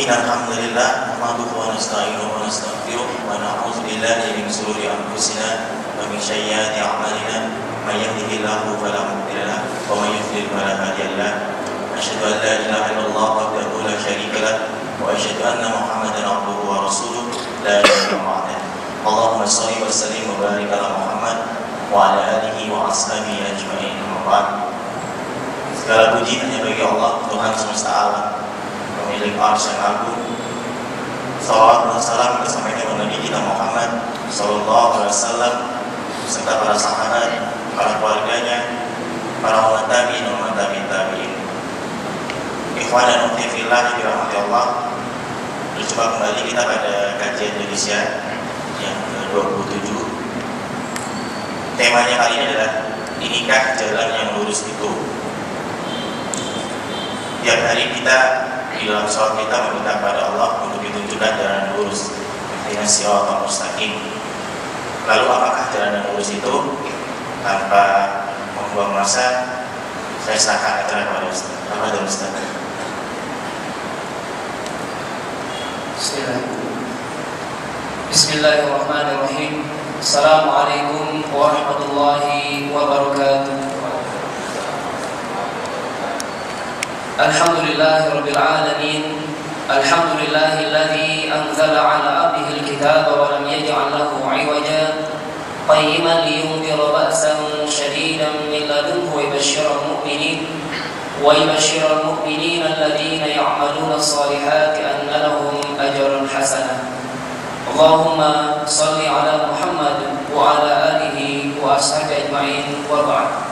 Innalhamdulillah nahmaduhu wa nasta'inuhu wa nastaghfiruh wa na'udzu billahi min shururi anfusina wa min sayyiati a'malina may yahdihillahu fala mudilla lahu wa may yudlil fala hadiya lahu. Asyhadu an la ilaha illallah wahdahu la syarika lahu wa asyhadu anna Muhammadan abduhu wa rasuluh la ilaha illallah. Allahumma shalli wa sallim wa barik ala Muhammad wa ala alihi wa ashabihi ajma'in. Segala puji hanya bagi Allah, Tuhan semesta alam, pemilik arsy yang agung. Salawat dan salam kesampaian Nabi kita Muhammad sallallahu alaihi wasallam serta para sahabat, para keluarganya, para ulama tabi'in dan ulama tabi'in. Ikhwan dan ukhti fillah dirahmati Allah. Berjumpa kembali kita pada kajian Indonesia yang ke-27. Temanya kali ini adalah inikah jalan yang lurus itu. Tiap hari kita di dalam sholat kita meminta kepada Allah untuk ditunjukkan jalan yang lurus, dengan siratal mustaqim. Lalu apakah jalan yang lurus itu? Tanpa membuang masa, saya serahkan acara kepada Ustaz. Kepada Ustaz. Bismillahirrahmanirrahim. Assalamualaikum warahmatullahi wabarakatuh. Alhamdulillahirabbil alamin. Alhamdulillahilladzi anzala 'ala 'abdihi al-kitaba wa lam yaj'al lahu 'iwaja qayyiman liyunzira ba'san shadidan min ladunhu wa yubashshiral mu'minin alladhina ya'maluna as-salihati anna lahum ajran hasanah. Allahumma salli 'ala Muhammad wa 'ala alihi wa ashabihi ajma'in wa ba'd.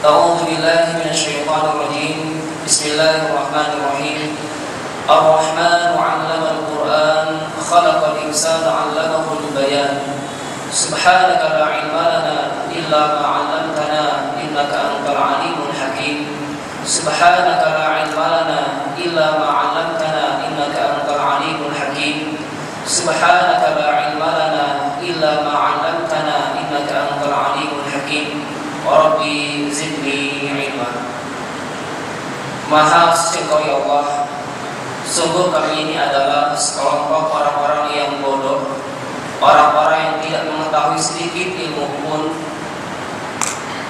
A'udzu billahi minasy syaithanir rajim. Bismillahirrahmanirrahim. Ar-Rahmanu 'allama al-Qur'an, khalaqal insana 'allamahu al-bayan. Subhanaka la 'ilma lana illa ma 'allamtana innaka antal 'alimul hakim. Subhanaka la 'ilma lana illa ma 'allamtana innaka antal 'alimul hakim. Subhanaka la 'ilma lana illa ma 'allamtana innaka antal 'alimul hakim. Wa rabbi zidni 'ilma. Maha suci Engkau ya Allah, sungguh kami ini adalah sekelompok orang-orang yang bodoh, orang-orang yang tidak mengetahui sedikit ilmu pun.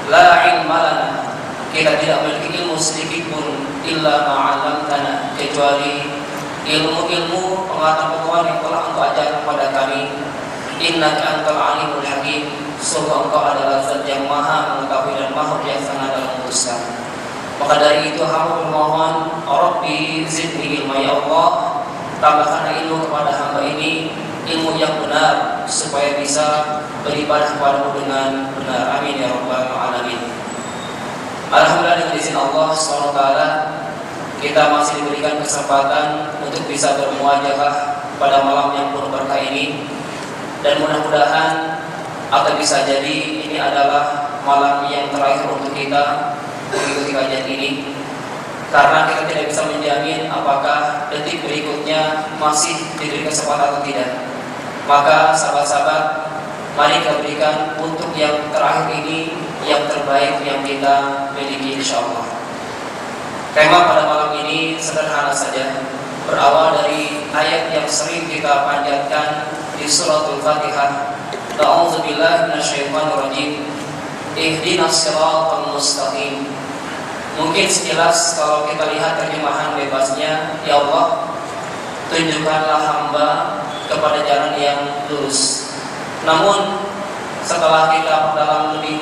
La ilma lana, kita tidak memiliki ilmu sedikit pun, illa ma'alamtana, kecuali ilmu-ilmu pengetahuan yang telah Engkau ajarkan kepada kami. Innaka antal alimul hakim, sungguh Engkau adalah Zat yang maha mengetahui dan maha bijaksana dalam memutuskan. Maka dari itu hamba bermohon, Rabbi zidni ilma ya Allah, tambahkan ilmu kepada hamba ini, ilmu yang benar supaya bisa beribadah kepadamu dengan benar. Amin ya rabbal alamin. Alhamdulillah, dengan izin Allah SWT kita masih diberikan kesempatan untuk bisa bermuajahah pada malam yang penuh berkah ini, dan mudah-mudahan atau bisa jadi ini adalah malam yang terakhir untuk kita mengikuti kajian ini, karena kita tidak bisa menjamin apakah detik berikutnya masih diberi kesempatan atau tidak. Maka sahabat-sahabat, mari kita berikan untuk yang terakhir ini yang terbaik yang kita miliki insyaallah. Tema pada malam ini sederhana saja, berawal dari ayat yang sering kita panjatkan di suratul Fatihah. A'udzubillahi minasyaitonirrajim. Ihdinas siratal mustaqim. Mungkin sekilas kalau kita lihat terjemahan bebasnya, ya Allah, tunjukkanlah hamba kepada jalan yang lurus. Namun setelah kita dalam lebih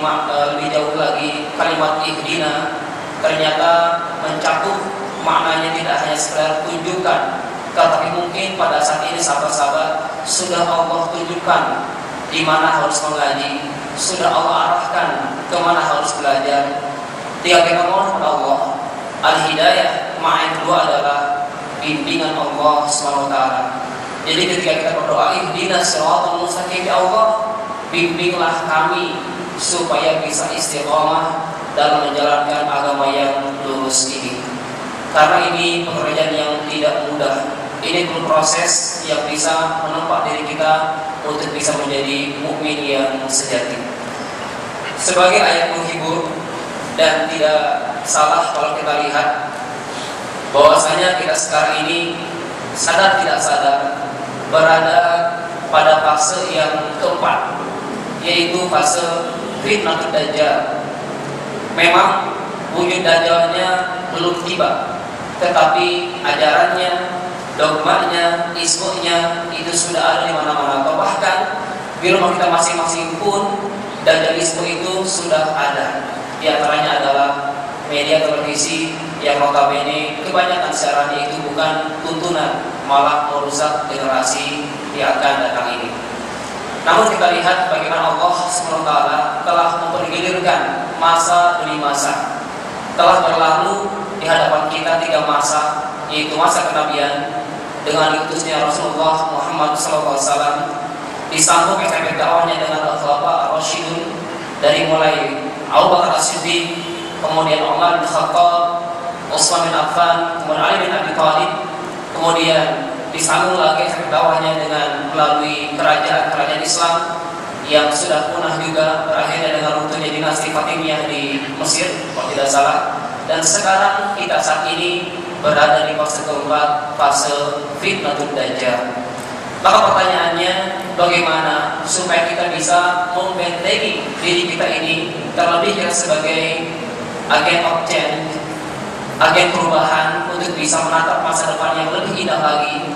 jauh lagi, kalimat ihdina ternyata mencakup maknanya tidak hanya sekedar tunjukkan, tetapi mungkin pada saat ini sahabat-sahabat sudah Allah tunjukkan di mana harus mengaji, sudah Allah arahkan ke mana harus belajar. Tinggal kita mohon kepada Allah al-hidayah. Makna yang kedua adalah bimbingan Allah SWT. Jadi ketika kita berdoa ihdinas siratal mustaqim, ya Allah, bimbinglah kami supaya bisa istiqomah dalam menjalankan agama yang lurus ini. Karena ini pekerjaan yang tidak mudah. Ini perlu proses yang bisa menempa diri kita untuk bisa menjadi mukmin yang sejati. Sebagai ayat menghibur, dan tidak salah kalau kita lihat bahwasanya kita sekarang ini sadar tidak sadar berada pada fase yang keempat, yaitu fase fitnatul dajjal. Memang wujud dajjalnya belum tiba, tetapi ajarannya, dogmanya, ismunya itu sudah ada di mana-mana. Atau bahkan di rumah kita masing-masing pun dajjalisme itu sudah ada. Di antaranya adalah media televisi yang notabene kebanyakan siarannya itu bukan tuntunan, malah merusak generasi yang akan datang ini. Namun kita lihat bagaimana Allah SWT telah mempergilirkan masa demi masa. Telah berlalu di hadapan kita 3 masa, yaitu masa kenabian dengan diutusnya Rasulullah Muhammad SAW, disambung efek dakwahnya dengan al-Khulafa ar-Rasyidun dari mulai Abu Bakar As-Siddiq, kemudian Umar bin Khattab, Utsman bin Affan, kemudian Ali bin Abi Thalib, kemudian disambung lagi efek dakwahnya dengan melalui kerajaan-kerajaan Islam yang sudah punah juga, berakhirnya dengan runtuhnya dinasti Fatimiyah di Mesir kalau tidak salah. Dan sekarang kita saat ini berada di fase keempat, fase fitnatul dajjal. Maka pertanyaannya, bagaimana supaya kita bisa membentengi diri kita ini, terlebih yang sebagai agen of change, agen perubahan, untuk bisa menatap masa depan yang lebih indah lagi,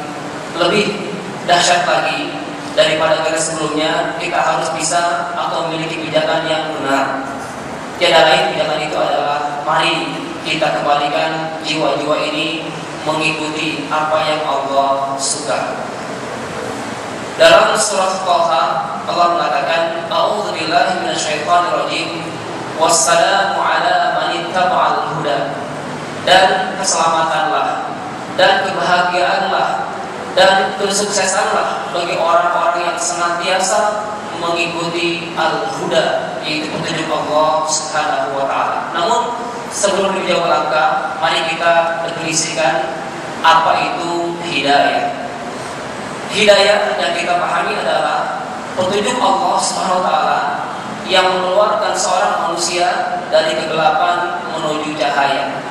lebih dahsyat lagi daripada kali sebelumnya. Kita harus bisa atau memiliki pijakan yang benar. Tiada lain pijakan itu adalah, mari kita kembalikan jiwa-jiwa ini mengikuti apa yang Allah suka. Dalam surah Taha Allah mengatakan, a'udzubillahi minasyaitonirrajim, wassalamu ala man ittaba'al huda. Dan keselamatanlah dan kebahagiaanlah dan kesuksesanlah bagi orang-orang yang senantiasa mengikuti al-huda, yaitu petunjuk Allah Subhanahu wa ta'ala. Namun sebelum lebih jauh langkah, mari kita definisikan apa itu hidayah. Hidayah yang kita pahami adalah petunjuk Allah Subhanahu wa ta'ala yang mengeluarkan seorang manusia dari kegelapan menuju cahaya,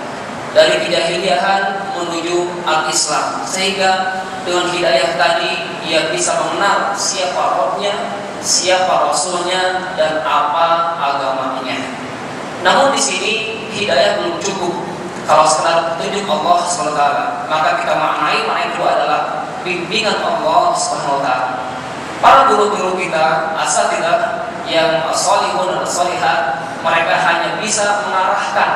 dari kejahiliahan menuju al-Islam, sehingga dengan hidayah tadi ia bisa mengenal siapa Rabbnya, siapa Rasulnya, dan apa agamanya. Namun di sini hidayah belum cukup. Kalau sekedar petunjuk Allah SWT, maka kita maknai mana itu adalah bimbingan Allah SWT. Para guru-guru kita, asatidzah yang sholihun dan sholihat, mereka hanya bisa mengarahkan,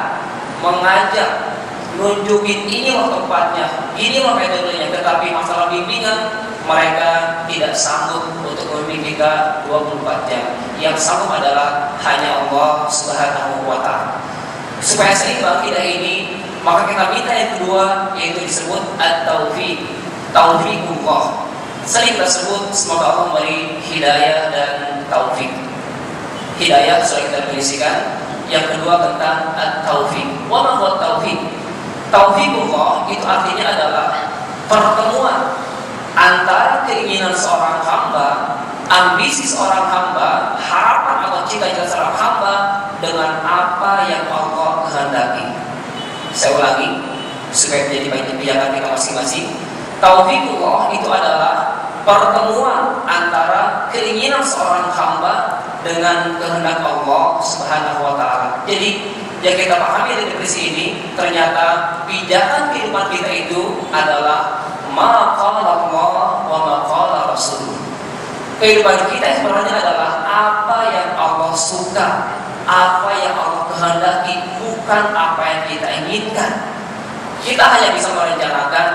mengajak, nunjukin ini loh tempatnya, ini loh metodenya, tetapi masalah bimbingan mereka tidak sanggup untuk membimbing kita 24 jam. Yang sanggup adalah hanya Allah Subhanahu wa ta'ala. Supaya seimbang kita ini, maka kita minta yang kedua, yaitu disebut at-taufiq, taufiqullah. Sering kita sebut, semoga Allah memberi hidayah dan taufik. Hidayah sudah kita definisikan. Yang kedua tentang at-taufiq. Wa ma huwa at-taufiq? Taufiqullah itu artinya adalah pertemuan antara keinginan seorang hamba, ambisi seorang hamba, harapan atau cita-cita seorang hamba dengan apa yang Allah kehendaki. Saya ulangi supaya menjadi bagian pijakan kita masing-masing. Taufiqullah itu adalah pertemuan antara keinginan seorang hamba dengan kehendak Allah Subhanahu wa ta'ala. Jadi yang kita pahami dari definisi ini, ternyata pijakan kehidupan kita itu adalah ma qala Allah wa ma qala Rasul. Kehidupan kita sebenarnya adalah apa yang Allah suka, apa yang Allah kehendaki, bukan apa yang kita inginkan. Kita hanya bisa merencanakan,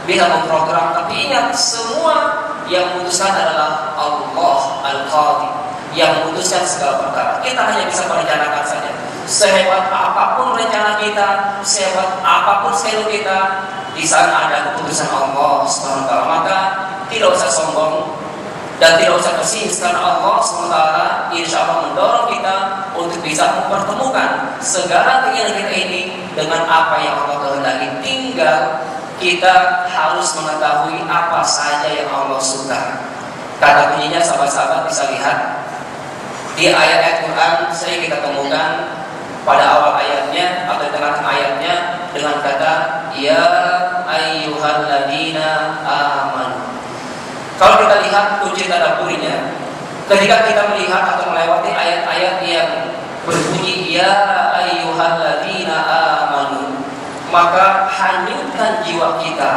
bisa memprogram, tapi ingat, semua yang memutuskan adalah Allah Al-Qadhi, yang memutuskan segala perkara. Kita hanya bisa merencanakan saja. Sehebat apapun rencana kita, sehebat apapun schedule kita, di sana ada keputusan Allah SWT. Maka tidak usah sombong dan tidak usah pesimis, karena Allah SWT insya Allah mendorong kita untuk bisa mempertemukan segala keinginan kita ini dengan apa yang Allah kehendaki. Tinggal kita harus mengetahui apa saja yang Allah suka. Kata kuncinya sahabat-sahabat bisa lihat di ayat-ayat Quran sering kita temukan pada awal ayatnya atau tengah ayatnya dengan kata ya ayyuhalladzina amanu. Kalau kita lihat kunci tadabburinya, ketika kita melihat atau melewati ayat-ayat yang berbunyi ya ayyuhalladzina amanu, maka hanyutkan jiwa kita,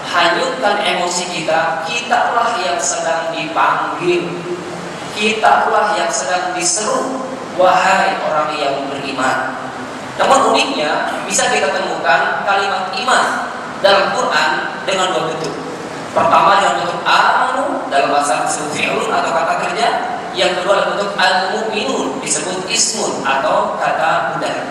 hanyutkan emosi kita. Kitalah yang sedang dipanggil, kitalah yang sedang diseru, wahai orang yang beriman. Namun uniknya bisa kita temukan kalimat iman dalam Quran dengan dua bentuk. Pertama dalam bentuk amanu dalam bahasa fi'lun atau kata kerja, yang kedua dalam bentuk al-mu'minun disebut ismun atau kata budaya.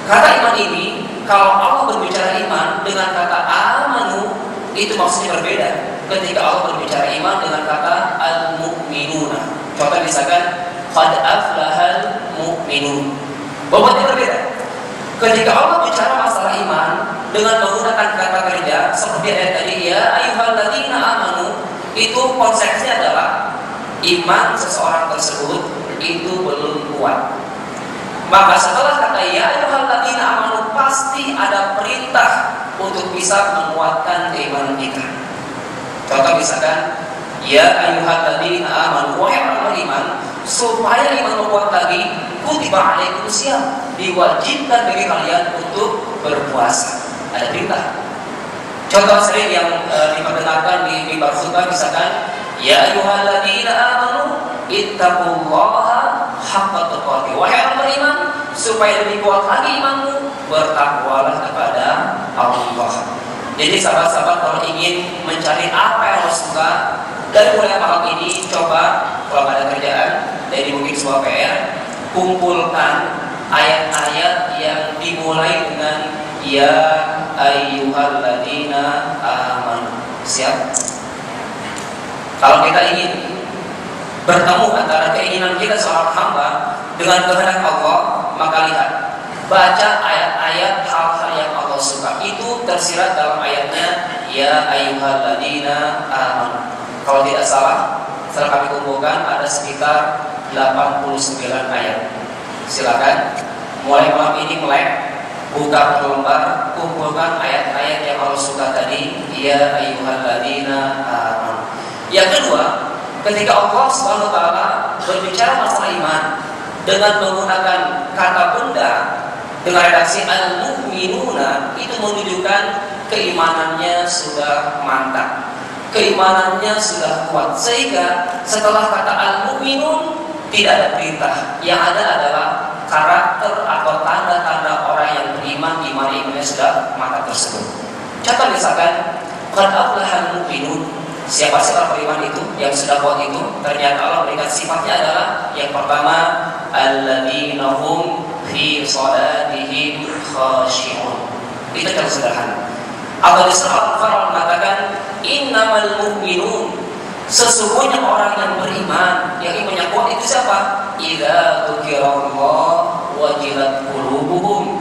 Kata iman ini, kalau Allah berbicara iman dengan kata amanu, itu maksudnya berbeda ketika Allah berbicara iman dengan kata al-mu'minuna. Contoh misalkan qad aflahal mu'minun, bobotnya berbeda. Ketika Allah bicara masalah iman dengan menggunakan kata kerja seperti ayat tadi ya ayyuhalladzina amanu, itu konsepnya adalah iman seseorang tersebut itu belum kuat. Maka setelah kata ya ayyuhalladzina amanu, pasti ada perintah untuk bisa menguatkan keimanan kita. Contoh misalkan ya ayyuhalladzina amanu, wahai orang beriman, supaya iman menguat lagi, kutiba alaikumusiyam, diwajibkan bagi kalian untuk berpuasa. Ada perintah. Contoh sering yang diperdengarkan di mimbar khutbah misalkan ya ayyuhalladzina amanu ittaqullaha haqqa tuqatih, wahai orang beriman, supaya lebih kuat lagi imanmu, bertakwalah kepada Allah. Jadi sahabat-sahabat kalau ingin mencari apa yang Allah suka, dari mulai malam ini coba kalau ada kerjaan, dari mungkin sebuah PR, kumpulkan ayat-ayat yang dimulai dengan ya ayyuhalladzina amanu. Siap? Kalau kita ingin bertemu antara keinginan kita seorang hamba dengan kehendak Allah, maka lihat, baca ayat-ayat hal-hal yang Allah suka. Itu tersirat dalam ayatnya ya ayyuhalladzina amanu. Kalau tidak salah, setelah kami kumpulkan ada sekitar 89 ayat. Silakan mulai malam ini melek, buka lembar, kumpulkan ayat-ayat yang Allah suka tadi ya ayyuhalladzina amanu. Yang kedua, ketika Allah Subhanahu wa taala berbicara masalah iman dengan menggunakan kata benda dengan redaksi al-mu'minuna, itu menunjukkan keimanannya sudah mantap, keimanannya sudah kuat, sehingga setelah kata al-mu'minun tidak ada perintah, yang ada adalah karakter atau tanda-tanda orang yang beriman di mana imannya sudah mantap tersebut. Contoh misalkan qad aflahal mu'minun, siapa sih orang beriman itu yang sudah kuat itu? Ternyata Allah berikan sifatnya adalah yang pertama alladzina hum fi shalatihim khashi'un. Itu yang sederhana. Atau di surah Al-Furqan mengatakan innamal mu'minun, sesungguhnya orang yang beriman, yang imannya kuat itu siapa? Idza dzukirallah wajilat qulubuhum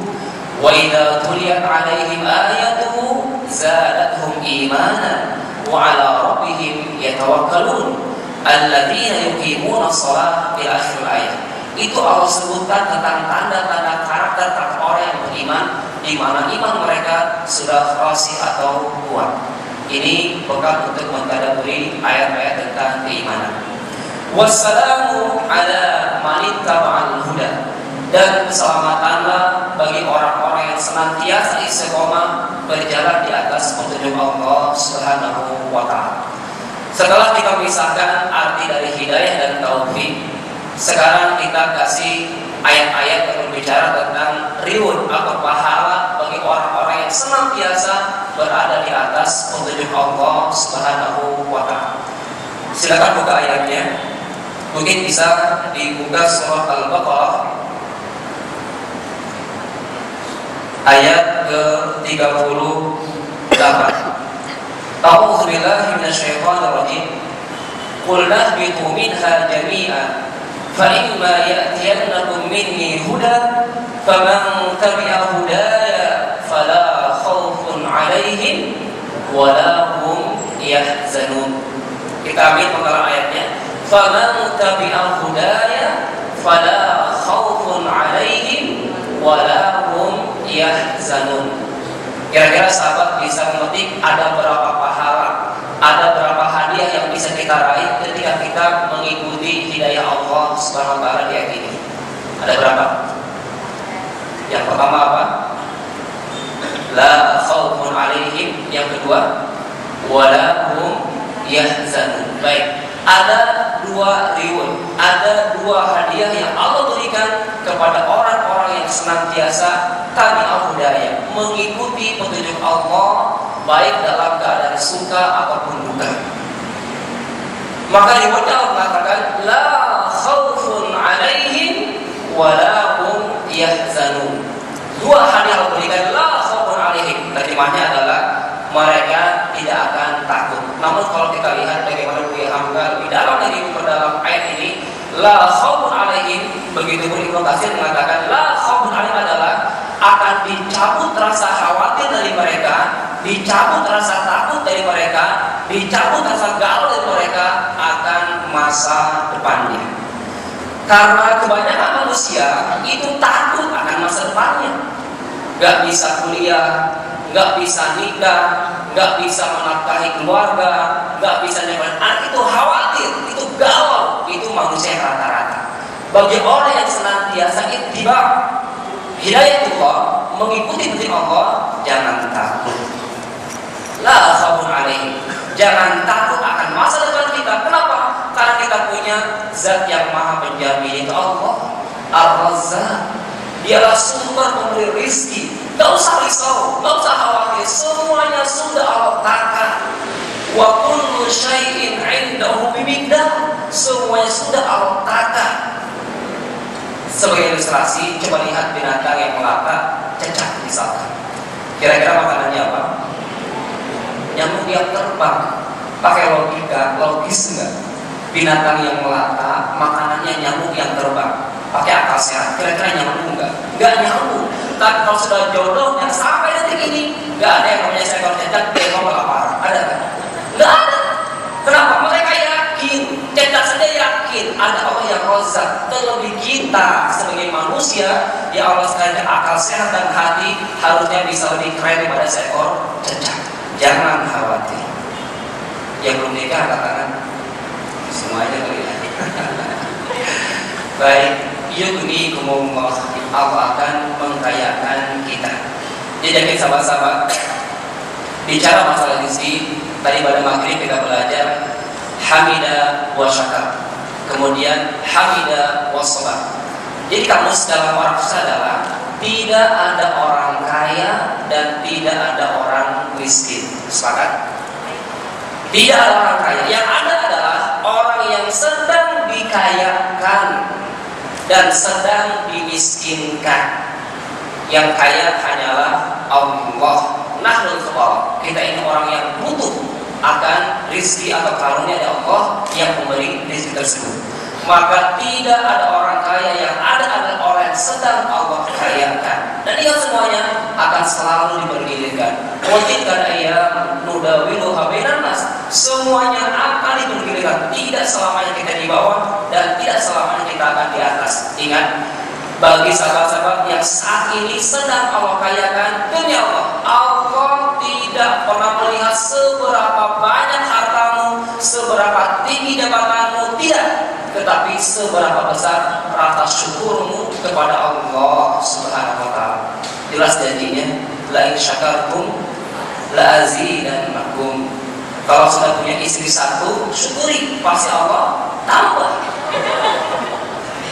wa idza tuliyat 'alaihim ayatuhu zadatuhum imanan wa 'ala rabbihim yatawakkalun alladzina yuqimuna shalah di akhir ayat. Itu Allah sebutkan tentang tanda-tanda karakter orang yang beriman, di mana iman mereka sudah fasih atau kuat. Ini bekal untuk mentadabburi ayat-ayat tentang keimanan. Wassalamu ala man ittaba'al huda, dan keselamatanlah bagi orang-orang yang senantiasa istiqomah berjalan di atas petunjuk Allah Subhanahu wa taala. Setelah kita memisahkan arti dari hidayah dan taufik, sekarang kita kasih ayat-ayat yang berbicara tentang riwayat atau pahala bagi orang-orang yang senantiasa berada di atas petunjuk Allah Subhanahu wa taala. Silakan buka ayatnya. Mungkin bisa dibuka surah Al-Baqarah ayat ke-38. A'udzu billahi minasyaitonir rajim. Qul nahbitu minha jami'an fa imma ya'tiyannakum minni hudan faman tabi'a hudaya fala khaufun 'alaihim wa la hum yahzanun. Kita ambil pengarang ayatnya. Faman tabi'a hudaya fala khaufun 'alaihim wala hum yahzanun. Kira-kira sahabat bisa memetik ada berapa pahala, ada berapa hadiah yang bisa kita raih ketika kita mengikuti hidayah Allah Subhanahu wa taala di ayat ini. Ada berapa? Yang pertama apa? La khaufun alaihim. Yang kedua, wala hum yahzanun. Baik, ada dua reward, ada dua hadiah yang Allah berikan kepada orang-orang yang senantiasa tabi'ul hidayah, mengikuti petunjuk Allah baik dalam keadaan suka ataupun duka. Maka rewardnya Allah mengatakan la khaufun alaihim wala hum yahzanun. Dua hadiah Allah berikan, la khaufun alaihim, terjemahnya adalah mereka tidak akan takut. Namun kalau kita lihat bagaimana Buya Hamka lebih dalam dari dalam ayat ini, la khaufun alaihim, begitu pun Ibnu Katsir mengatakan la khaufun alaihim adalah akan dicabut rasa khawatir dari mereka, dicabut rasa takut dari mereka, dicabut rasa galau dari mereka akan masa depannya. Karena kebanyakan manusia itu takut akan masa depannya, gak bisa kuliah, gak bisa nikah, gak bisa menafkahi keluarga, gak bisa nyamperin anak, itu khawatir, itu galau, itu manusia yang rata-rata. Bagi orang yang senantiasa ittiba hidayatullah, mengikuti petunjuk Allah, jangan takut. La khaufun alaihim, jangan takut akan masa depan kita. Kenapa? Karena kita punya zat yang maha penjamin, itu Allah Ar-Razzaq. Dialah sumber pemberi rizki. Gak usah risau, gak usah khawatir, semuanya sudah Allah tata. Wa kullu syai'in 'indahu bimiqdar, semuanya sudah Allah tata. Sebagai ilustrasi, coba lihat binatang yang melata, cecak misalkan. Kira-kira makanannya apa? Nyamuk yang terbang. Pakai logika, logis enggak? Binatang yang melata, makanannya nyamuk yang terbang. Pakai akal sehat, kira-kira nyamuk enggak? Enggak nyamuk. Tapi kalau sudah jodohnya sampai detik ini, enggak ada yang namanya seekor cecak yang kelaparan. Ada kan? Enggak ada. Kenapa? Mereka yakin, cecak saja yakin ada Allah yang Razzaq. Terlebih kita sebagai manusia, ya Allah sekalian akal sehat dan hati harusnya bisa lebih keren daripada seekor cecak. Jangan khawatir. Yang belum nikah angkat tangan. Semuanya kelihatan. Baik, yugnikumullah, Allah akan mengkayakan kita. Jadi sahabat-sahabat, bicara masalah rizki, tadi pada maghrib kita belajar hamida wa syakar, kemudian hamida wa sabar. Jadi kamus dalam Arab adalah tidak ada orang kaya dan tidak ada orang miskin. Sepakat? Tidak ada orang kaya. Yang ada adalah orang yang sedang dikayakan dan sedang dimiskinkan. Yang kaya hanyalah Allah. Nahnul fuqara. Kita ini orang yang butuh akan rizki atau karunia dari Allah yang memberi rizki tersebut. Maka tidak ada orang kaya, yang ada adalah orang yang sedang Allah kayakan. Dan ia semuanya akan selalu dipergilirkan. Watilkal ayyam nudawiluha bainan nas. Semuanya akan dipergilirkan. Tidak selamanya kita di bawah dan tidak selamanya kita akan di atas. Ingat, bagi sahabat-sahabat yang saat ini sedang Allah kayakan, demi Allah, Allah tidak pernah melihat seberapa banyak hartamu, seberapa tinggi jabatanmu, tidak. Tetapi seberapa besar rasa syukurmu kepada Allah Subhanahu wa taala. Jelas janjinya, la in syakartum la azidannakum. Kalau sudah punya istri satu, syukuri, pasti Allah tambah.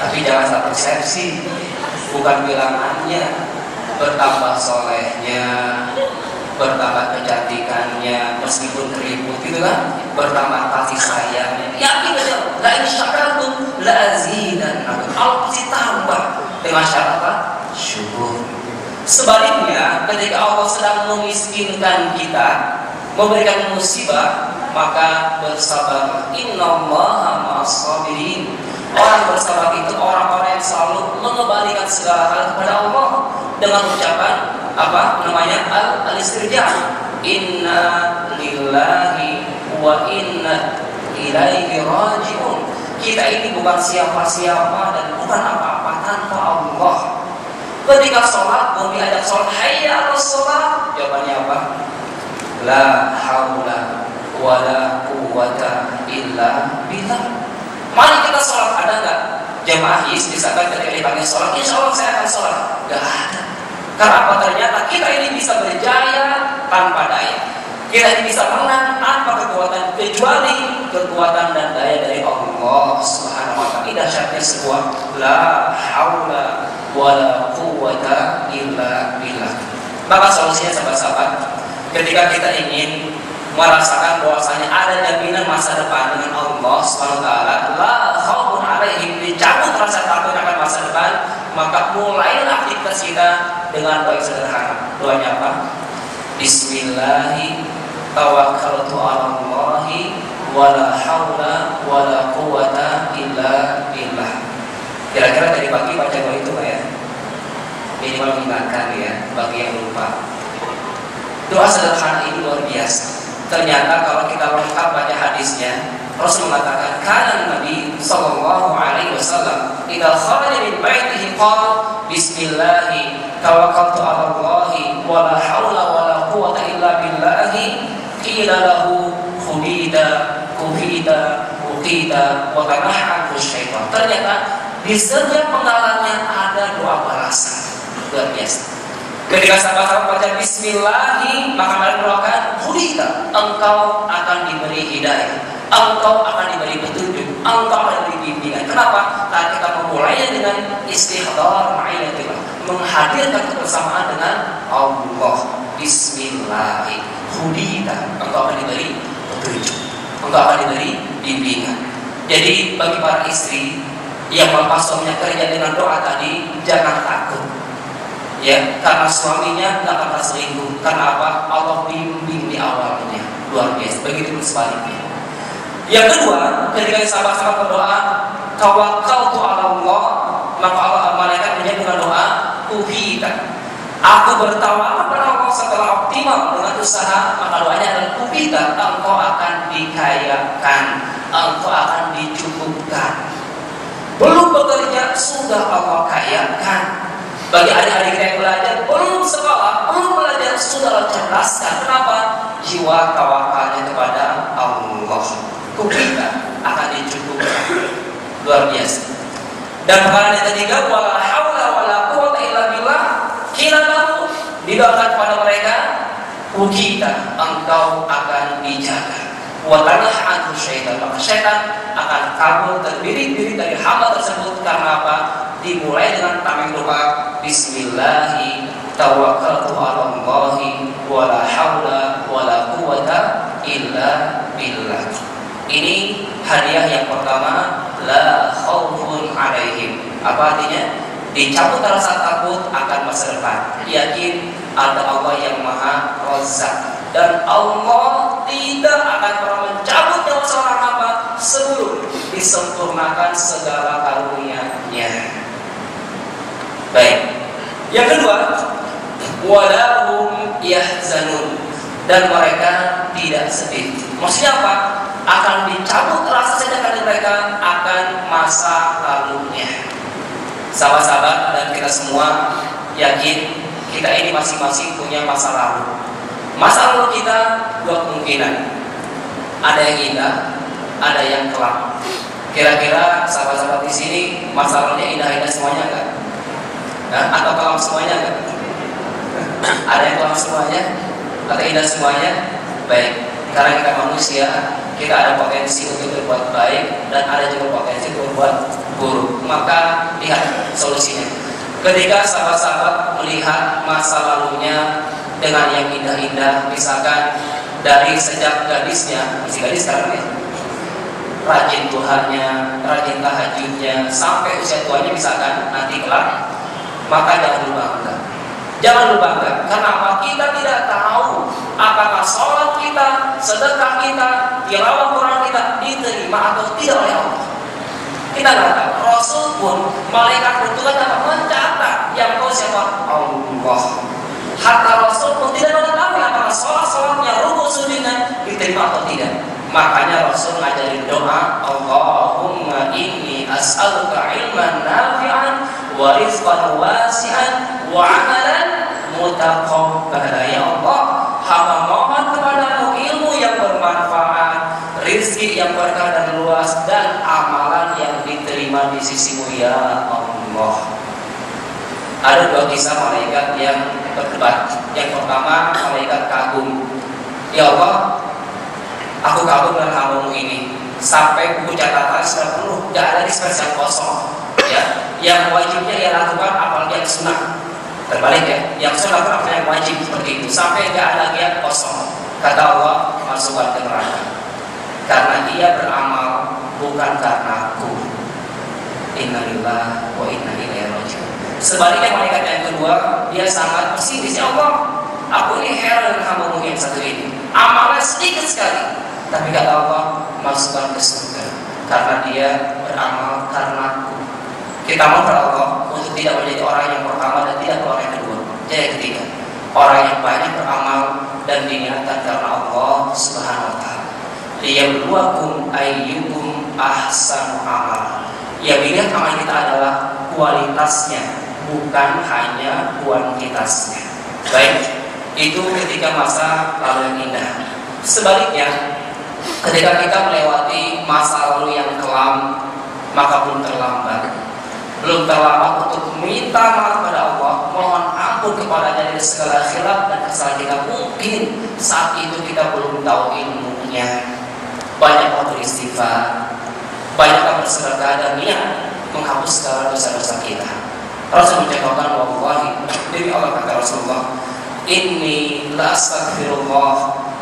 Tapi jangan salah persepsi, bukan bilangannya, bertambah solehnya, bertambah kecantikannya, meskipun keriput gitu kan, bertambah kasih sayangnya. Yakin aja, la in syakartum la azidannakum. Allah pasti tambah dengan syarat apa? Syukur. Sebaliknya, ketika Allah sedang memiskinkan kita, memberikan musibah, maka bersabar. Innallaha ma'as-sabirin. Orang bersabar itu orang-orang yang selalu mengembalikan segala hal kepada Allah dengan ucapan apa namanya al-istirja. Inna lillahi wa inna ilaihi raji'un. Kita ini bukan siapa-siapa dan bukan apa-apa tanpa Allah. Ketika sholat, mau diajak sholat, hayya 'alas sholat, jawabannya apa? La haula wala quwwata illa billah. Mari kita sholat, ada nggak jamaah misalkan ketika dipanggil sholat, insya Allah saya akan sholat? Nggak ada. Karena apa? Ternyata kita ini bisa berjaya tanpa daya. Kita ini bisa menang tanpa kekuatan, kecuali kekuatan dan daya dari Allah Subhanahu wa Ta'ala. Ini dahsyatnya sebuah la haula wala quwwata illa billah. Maka solusinya sahabat-sahabat, ketika kita ingin merasakan bahwasanya ada jaminan masa depan dengan Allah Subhanahu wa Ta'ala, la khaufun 'alaihim, dicabut rasa takut akan masa depan, maka mulailah aktivitas kita dengan doa sederhana. Doanya apa? Bismillahi tawakkaltu 'ala Allahi wala haula wala quwwata illa billah. Kira-kira tadi pagi baca doa itu Pak ya? Minimal mengingatkan ya bagi yang lupa. Doa sederhana ini luar biasa. Ternyata kalau kita lengkap baca hadisnya, Rasul mengatakan, kana Nabi sallallahu alaihi wasallam idza kharaja min baitihi qala bismillahi tawakkaltu 'ala Allahi wala haula wala quwwata illa billahi qila lahu khudida kuhida uqida wa tanaha syaitan. Ternyata di setiap penggalannya ada doa balasan. Luar biasa. Ketika sahabat-sahabat baca bismillahi, maka mereka melakukan hudita, engkau akan diberi hidayah, engkau akan diberi petunjuk, engkau akan diberi bimbingan. Kenapa? Karena kita memulainya dengan istihdar ma'iyyatillah, menghadirkan kebersamaan dengan Allah. Bismillahi hudita, engkau akan diberi petunjuk, engkau akan diberi bimbingan. Jadi bagi para istri yang melepas suaminya kerja dengan doa tadi, jangan takut. Ya, karena suaminya nggak akan terselingkuh. Karena apa? Allah bimbing di awalnya. Luar biasa. Begitu pun sebaliknya. Yang kedua, ketika sahabat-sahabat berdoa, tawakkaltu 'ala Allah, maka Allah malaikat menjawab dengan doa, uhita. Aku bertawakal pada Allah setelah optimal dengan usaha, maka doanya adalah uhita. Engkau akan dikayakan, engkau akan dicukupkan. Belum bekerja sudah Allah kayakan. Bagi adik-adik kita yang belajar, belum sekolah, belum belajar, sudah cerdaskan. Kenapa? Jiwa tawakalnya kepada Allah. Kita akan dicukupkan. Luar biasa. Dan perkara yang ketiga, wala haula wala quwwata illa billah. Kila lahu, didoakan kepada mereka, kita, engkau akan dijaga. Wa tanaha anhu syaitan, maka syaitan akan kabur terbiri-biri dari hamba tersebut. Karena apa? Dimulai dengan tameng doa bismillahi tawakkaltu 'ala Allahi wala haula wala quwwata illa billah. Ini hadiah yang pertama, la khaufun 'alaihim. Apa artinya? Dicabut rasa takut akan masa depan. Yakin ada Allah yang Maha Razzaq, dan Allah tidak akan pernah mencabut nyawa seorang hamba sebelum disempurnakan segala karunia-Nya. Baik. Yang kedua, walahum yahzanun, dan mereka tidak sedih. Maksudnya apa? Akan dicabut rasa sedih dari mereka akan masa lalunya. Sahabat-sahabat dan kita semua yakin kita ini masing-masing punya masa lalu. Masa lalu kita dua kemungkinan. Ada yang indah, ada yang kelam. Kira-kira sahabat-sahabat di sini masa lalunya indah-indah semuanya enggak? Nah, atau kelam semuanya enggak? Ada yang kelam semuanya? Atau indah semuanya? Baik, karena kita manusia, kita ada potensi untuk berbuat baik dan ada juga potensi untuk berbuat buruk. Maka lihat solusinya. Ketika sahabat-sahabat melihat masa lalunya dengan yang indah-indah, misalkan dari sejak gadisnya, masih gadis sekarang ya, rajin Tuhannya, rajin tahajudnya, sampai usia tuanya misalkan nanti kelak, maka jangan lupa bangga. Jangan lupa bangga. Karena apa? Kita tidak tahu apakah sholat kita, sedekah kita, tilawah Quran kita diterima atau tidak oleh Allah. Kita nggak tahu. Rasul pun, malaikat pun Tuhan dapat mencatat yang tahu siapa? Allah. Hatta Rasul pun tidak mengetahui apakah sholat-sholatnya, rukun sujudnya diterima atau tidak. Makanya Rasul ngajarin doa, Allahumma inni as'aluka ilman nafi'an wa rizqan wasi'an wa amalan mutaqabbala. Ya Allah, hamba mohon kepadamu ilmu yang bermanfaat, rizki yang berkah dan luas, dan amalan yang diterima di sisimu ya Allah. Ada dua kisah malaikat yang berdebat. Yang pertama, malaikat kagum. Ya Allah, aku kagum dengan hambamu ini sampai buku catatan sudah penuh, tidak ada dispersi yang kosong. Ya, yang wajibnya ia lakukan apalagi yang sunnah. Terbalik ya, yang sunnah apa yang wajib seperti itu sampai tidak ada lagi yang kosong. Kata Allah, masukkan ke neraka. Karena dia beramal bukan karena aku. Innalillahi wa inna ilaihi raji'un. Sebaliknya malaikat yang kedua, dia sangat pesimis. Ya Allah, aku ini heran dengan hambamu yang satu ini. Amalnya sedikit sekali, tapi kata Allah, masukkan ke surga karena dia beramal karena aku. Kita mohon kepada Allah untuk tidak menjadi orang yang pertama dan tidak orang yang kedua. Jadi yang ketiga, orang yang banyak beramal dan diniatkan karena Allah Subhanahu wa taala. Liyabluwakum ayyukum ahsanu amal. Yang dilihat amal kita adalah kualitasnya, bukan hanya kuantitasnya. Baik, itu ketika masa lalu yang indah. Sebaliknya, ketika kita melewati masa lalu yang kelam, maka belum terlambat. Belum terlambat untuk minta maaf kepada Allah, mohon ampun kepadanya dari segala khilaf dan kesalahan kita. Mungkin saat itu kita belum tahu ilmunya. Banyak beristighfar, banyak bersedekah dan niat menghapus segala dosa-dosa kita. Rasul mencontohkan, wallahi, demi Allah kata Rasulullah, inni la astaghfirullah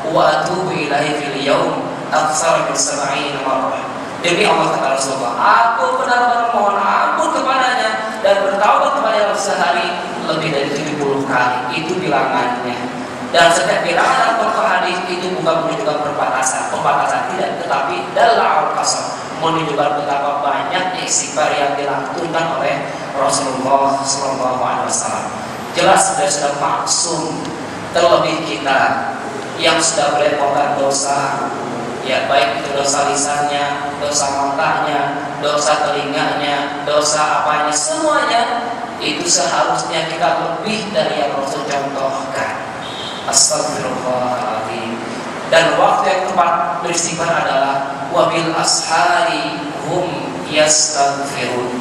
wa atubu ilaihi fil yaum aktsara min 70 marrah. Demi Allah kata Rasulullah, aku benar-benar mohon ampun kepadanya dan bertaubat kepada Allah sehari lebih dari 70 kali. Itu bilangannya. Dan setiap bilangan dalam hadis itu bukan menunjukkan pembatasan tidak, tetapi dalam al-qasam menunjukkan betapa banyak istighfar yang dilakukan oleh Rasulullah SAW. Jelas sudah maksum, terlebih kita yang sudah berlepotan dosa, ya baik itu dosa lisannya, dosa matanya, dosa telinganya, dosa apanya, semuanya itu seharusnya kita lebih dari yang Rasul contohkan. Astagfirullahaladzim. Dan waktu yang tepat beristighfar adalah wabil ashari hum yastaghfirun.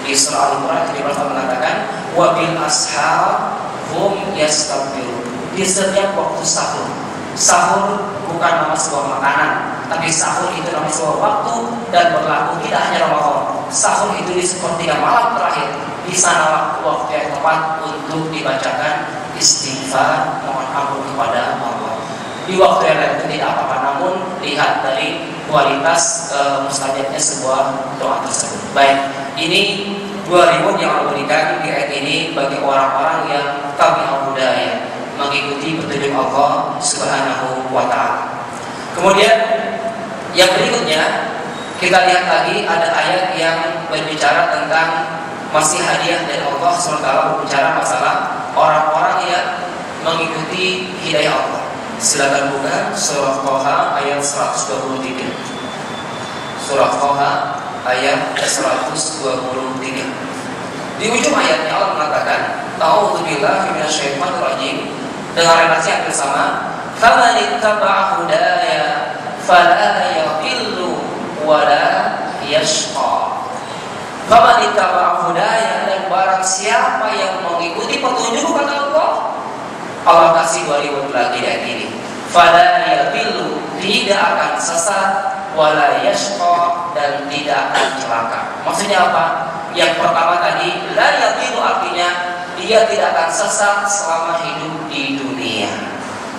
Di surah Al-Quran Allah mengatakan wabil ashar hum yastaghfirun. Di setiap waktu sahur. Sahur bukan nama sebuah makanan, tapi sahur itu nama sebuah waktu dan berlaku tidak hanya Ramadan. Sahur itu di sepertiga malam terakhir. Di sana waktu yang tepat untuk dibacakan istighfar, mohon ampun kepada Allah. Di waktu yang lain itu tidak apa-apa, namun lihat dari kualitas mustajabnya sebuah doa tersebut. Baik, ini dua reward yang Allah berikan di ayat ini bagi orang-orang yang tabi'ah budaya, mengikuti petunjuk Allah Subhanahu wa taala. Kemudian yang berikutnya kita lihat lagi ada ayat yang berbicara tentang masih hadiah dari Allah SWT, berbicara masalah orang-orang yang mengikuti hidayah Allah. Silakan buka surah Thaha ayat 123. Surah Thaha ayat 123. Di ujung ayatnya Allah mengatakan, "A'udzubillahi minasyaitonir rajim." Dengan relasi yang bersama, "Faman ittaba'a hudaya fala yadhillu wa la yashqa." Faman ittaba'a hudaya, dan barang siapa yang mengikuti petunjuk kata Allah, Allah kasih 2 reward lagi ayat ini. Fala yadhillu, tidak akan sesat, wala yashqa, dan tidak akan celaka. Maksudnya apa? Yang pertama tadi, la yadhillu artinya dia tidak akan sesat selama hidup di dunia.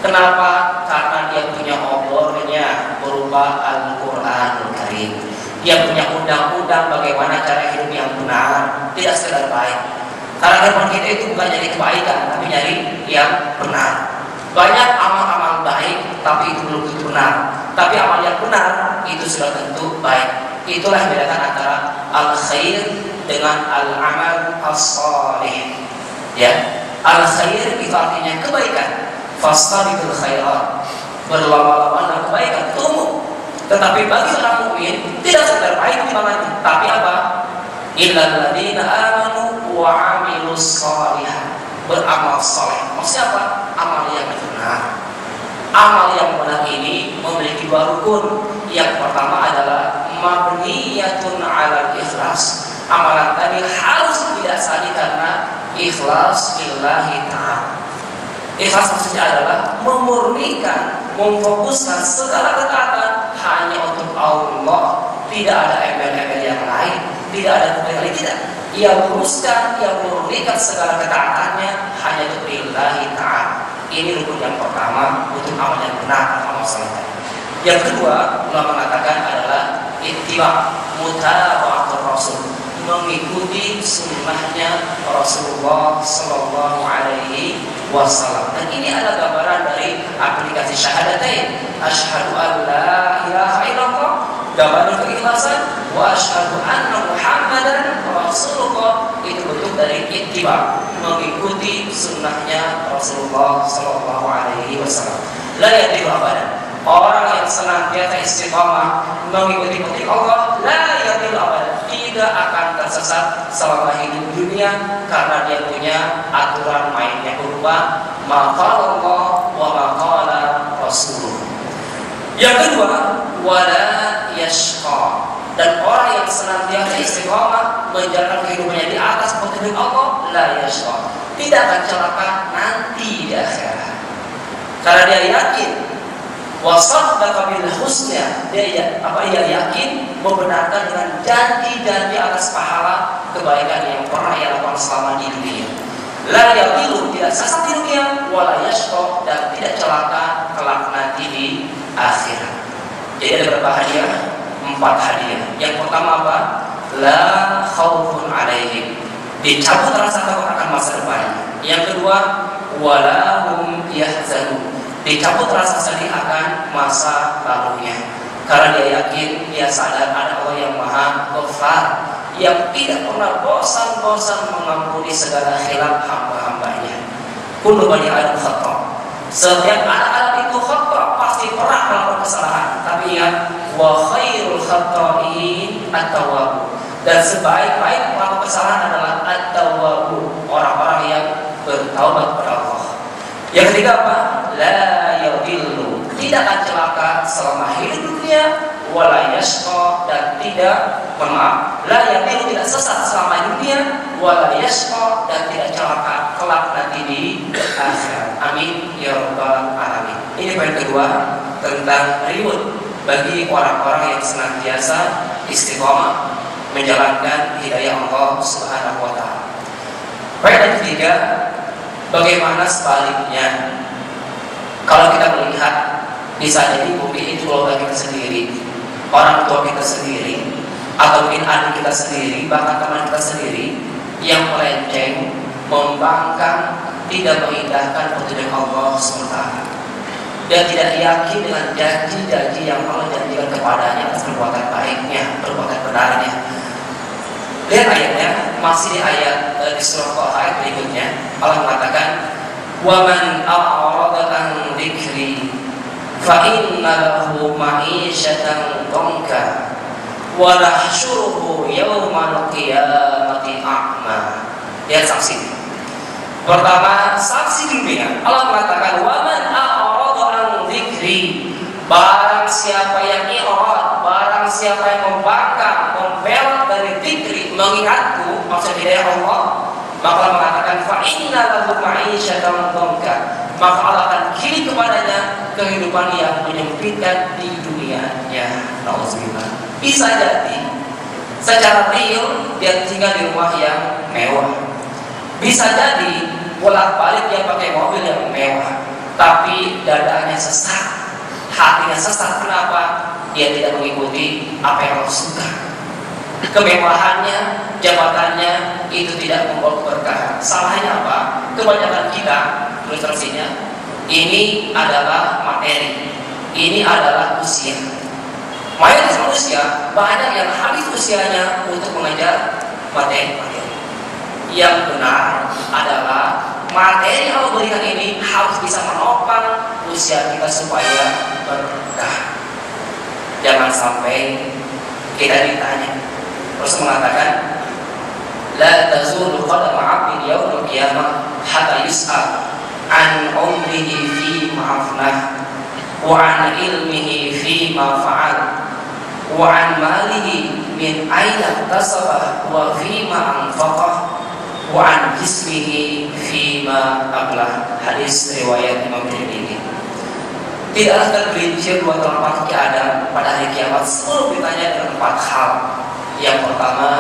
Kenapa? Karena dia punya obornya berupa Al-Quranul Karim. Dia punya undang-undang bagaimana cara hidup yang benar, tidak sekedar baik. Karena depan kita itu bukan nyari kebaikan, tapi nyari yang benar. Banyak amal-amal baik, tapi itu belum tentu benar. Tapi amal yang benar itu sudah tentu baik. Itulah yang membedakan antara al-khair dengan al-amal as-salih. Ya, al-khair itu artinya kebaikan. Fastabiqul khairat, berlomba-lomba dalam kebaikan, tumbuh. Tetapi bagi orang mukmin tidak sekedar baik timbangannya, tapi apa? Illal ladzina amanu wa 'amilus shalihat, beramal saleh. Maksudnya apa? Amal yang benar. Amal yang benar ini memiliki dua rukun. Yang pertama adalah mabniyatun 'alal ikhlas. Amalan tadi harus didasari karena ikhlas lillahi ta'ala. Ikhlas maksudnya adalah memurnikan, memfokuskan segala ketaatan hanya untuk Allah. Tidak ada embel-embel yang lain, tidak ada yang lain, tidak. Ia luruskan, ia memurnikan segala ketaatannya hanya untuk lillahi ta'ala. Ini rukun yang pertama untuk amal yang benar, amal saleh. Yang kedua, ulama mengatakan adalah ittiba, mutaba'atur rasul, mengikuti sunnahnya Rasulullah Sallallahu Alaihi Wasallam. Dan ini adalah gambaran dari aplikasi syahadatain, asyhadu an la ilaha illallah, gambaran keikhlasan, wa asyhadu anna Muhammadan Rasulullah. Itu bentuk dari ittiba, mengikuti sunnahnya Rasulullah Sallallahu Alaihi Wasallam. La yadillu abadan, orang yang senantiasa istiqamah mengikuti petunjuk Allah, la yadillu abadan, tidak akan tersesat selama hidup dunia, karena dia punya aturan main yang berupa maqala Allah wa maqala Rasulullah. Yang kedua, wala yashqa, dan orang yang senantiasa istiqamah menjalankan kehidupannya di atas petunjuk Allah, la yashqa, tidak akan celaka nanti di akhirat, karena dia yakin wasaddaqa bil husna, dia yakin membenarkan dengan janji-janji atas pahala kebaikan yang pernah ia lakukan selama di dunia. La yadillu, tidak sesat di dunia, wala yashqa, dan tidak celaka kelak nanti di akhirat. Jadi ada berapa hadiah? 4 hadiah. Yang pertama apa? La khaufun alaihim, dicabut rasa takut akan masa depan. Yang kedua, wala hum yahzanun, dicabut rasa sedih akan masa lalunya, karena dia yakin, dia sadar ada Allah yang Maha Ghafar, yang tidak pernah bosan-bosan mengampuni segala khilaf hamba-hambanya. Kullu bani Adam khata', setiap anak-anak itu khata', pasti pernah melakukan kesalahan. Tapi ingat, wa khairul khata'in at-tawwab, dan sebaik-baik pelaku kesalahan adalah at-tawwab, orang-orang yang bertaubat kepada Allah. Yang ketiga apa? La yadillu, tidak akan celaka selama hidup dunia, wala yashqa, dan tidak, la yadillu, tidak sesat selama dunia, wala yashqa, dan tidak celaka kelak nanti di akhirat. Amin ya rabbal alamin. Ini poin kedua tentang reward bagi orang-orang yang senantiasa istiqomah menjalankan hidayah Allah Subhanahu wa taala. Poin yang ketiga, bagaimana sebaliknya? Kalau kita melihat bisa jadi mungkin itu keluarga kita sendiri, orang tua kita sendiri, atau mungkin adik kita sendiri, bahkan teman kita sendiri yang melenceng, membangkang, tidak mengindahkan petunjuk Allah SWT, dan tidak yakin dengan janji-janji yang Allah janjikan kepadanya atas perbuatan baiknya, perbuatan benarnya. Lihat ayatnya, masih di ayat di surah Al ayat berikutnya, Allah mengatakan, wa man a'rada an dzikri fa inna lahu ma'isyatan dhanka wa nahsyuruhu yaumal qiyamati a'ma. Lihat saksi. Pertama, saksi dunia. Allah mengatakan, wa man a'rada an dzikri, barang siapa yang i'rad, barang siapa yang membangkang, membelot dari dzikri, mengingatku, maksud hidayah Allah, maka Allah mengatakan fa inna lahu ma'isyatan dhanka, maka Allah akan kirim kepadanya kehidupan yang menyempitkan di dunianya. Nauzubillah. Bisa jadi secara real dia tinggal di rumah yang mewah, bisa jadi bolak-balik dia pakai mobil yang mewah, tapi dadanya sesat, hatinya sesat. Kenapa? Dia tidak mengikuti apa yang Allah suka. Kemewahannya, jabatannya itu tidak membawa keberkahan. Salahnya apa? Kebanyakan kita, ilustrasinya, ini adalah materi, ini adalah usia. Mayoritas manusia banyak yang habis usianya untuk mengejar materi. Yang benar adalah materi yang Allah berikan ini harus bisa menopang usia kita supaya berkah. Jangan sampai kita ditanya. Rasul mengatakan, la tazulu qadama 'abdin yaumil qiyamah hatta yus'al an umrihi fi ma afnah wa an ilmihi fi ma fa'al wa an malihi min aina tasabah wa fi ma anfaqah wa an jismihi fi ma ablah. Hadis riwayat Imam Tirmidzi. Tidaklah tergelincir dua telapak kaki Adam pada hari kiamat selalu ditanya dengan 4 hal. Yang pertama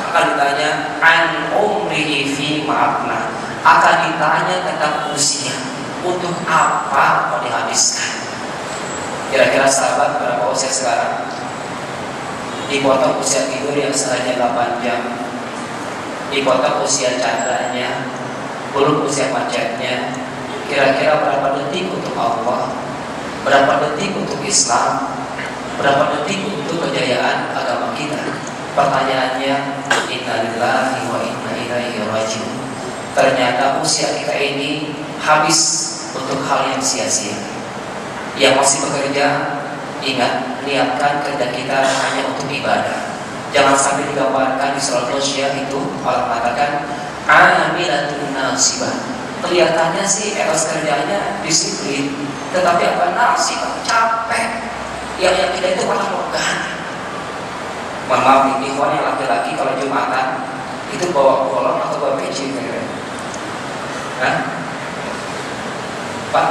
akan ditanya an umrihi fi ma afnah, akan ditanya tentang usia, untuk apa mau dihabiskan. Kira-kira sahabat berapa usia sekarang? Dipotong usia tidur yang seharusnya 8 jam, dipotong usia candranya, belum usia macetnya. Kira-kira berapa detik untuk Allah, berapa detik untuk Islam, berapa detik untuk kejayaan agama kita? Pertanyaannya, inna lillahi wa inna ilaihi raji'un. Ternyata usia kita ini habis untuk hal yang sia-sia. Yang masih bekerja, ingat, niatkan kerja kita hanya untuk ibadah. Jangan sampai digambarkan di surat Al-Syiah itu orang mengatakan amilatun nasibah. Kelihatannya sih etos kerjanya disiplin, tetapi apa nasibah, capek. Yang kita itu malah megah. Mohon maaf nih, ikhwan yang laki-laki kalau Jumatan itu bawa golong atau bawa peci kira-kira? Hah? Pak?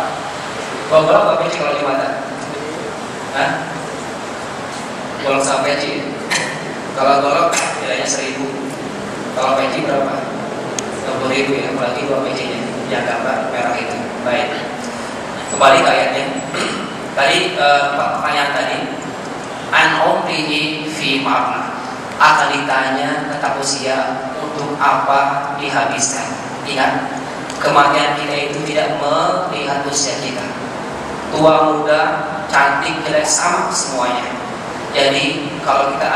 Bawa golong bawa peci kalau Jumatan? Hah? Golong sama peci? Kalau golong nilainya 1.000. Kalau peci berapa? 60.000 ya, apalagi bawa pecinya yang gambar merah itu. Baik, kembali ke ayatnya. Tadi pertanyaan tadi, an umrihi fi ma'afna, akan ditanya tentang usia, untuk apa dihabiskan. Ingat, kematian kita itu tidak melihat usia kita. Tua muda, cantik, jelek, sama semuanya. Jadi kalau kita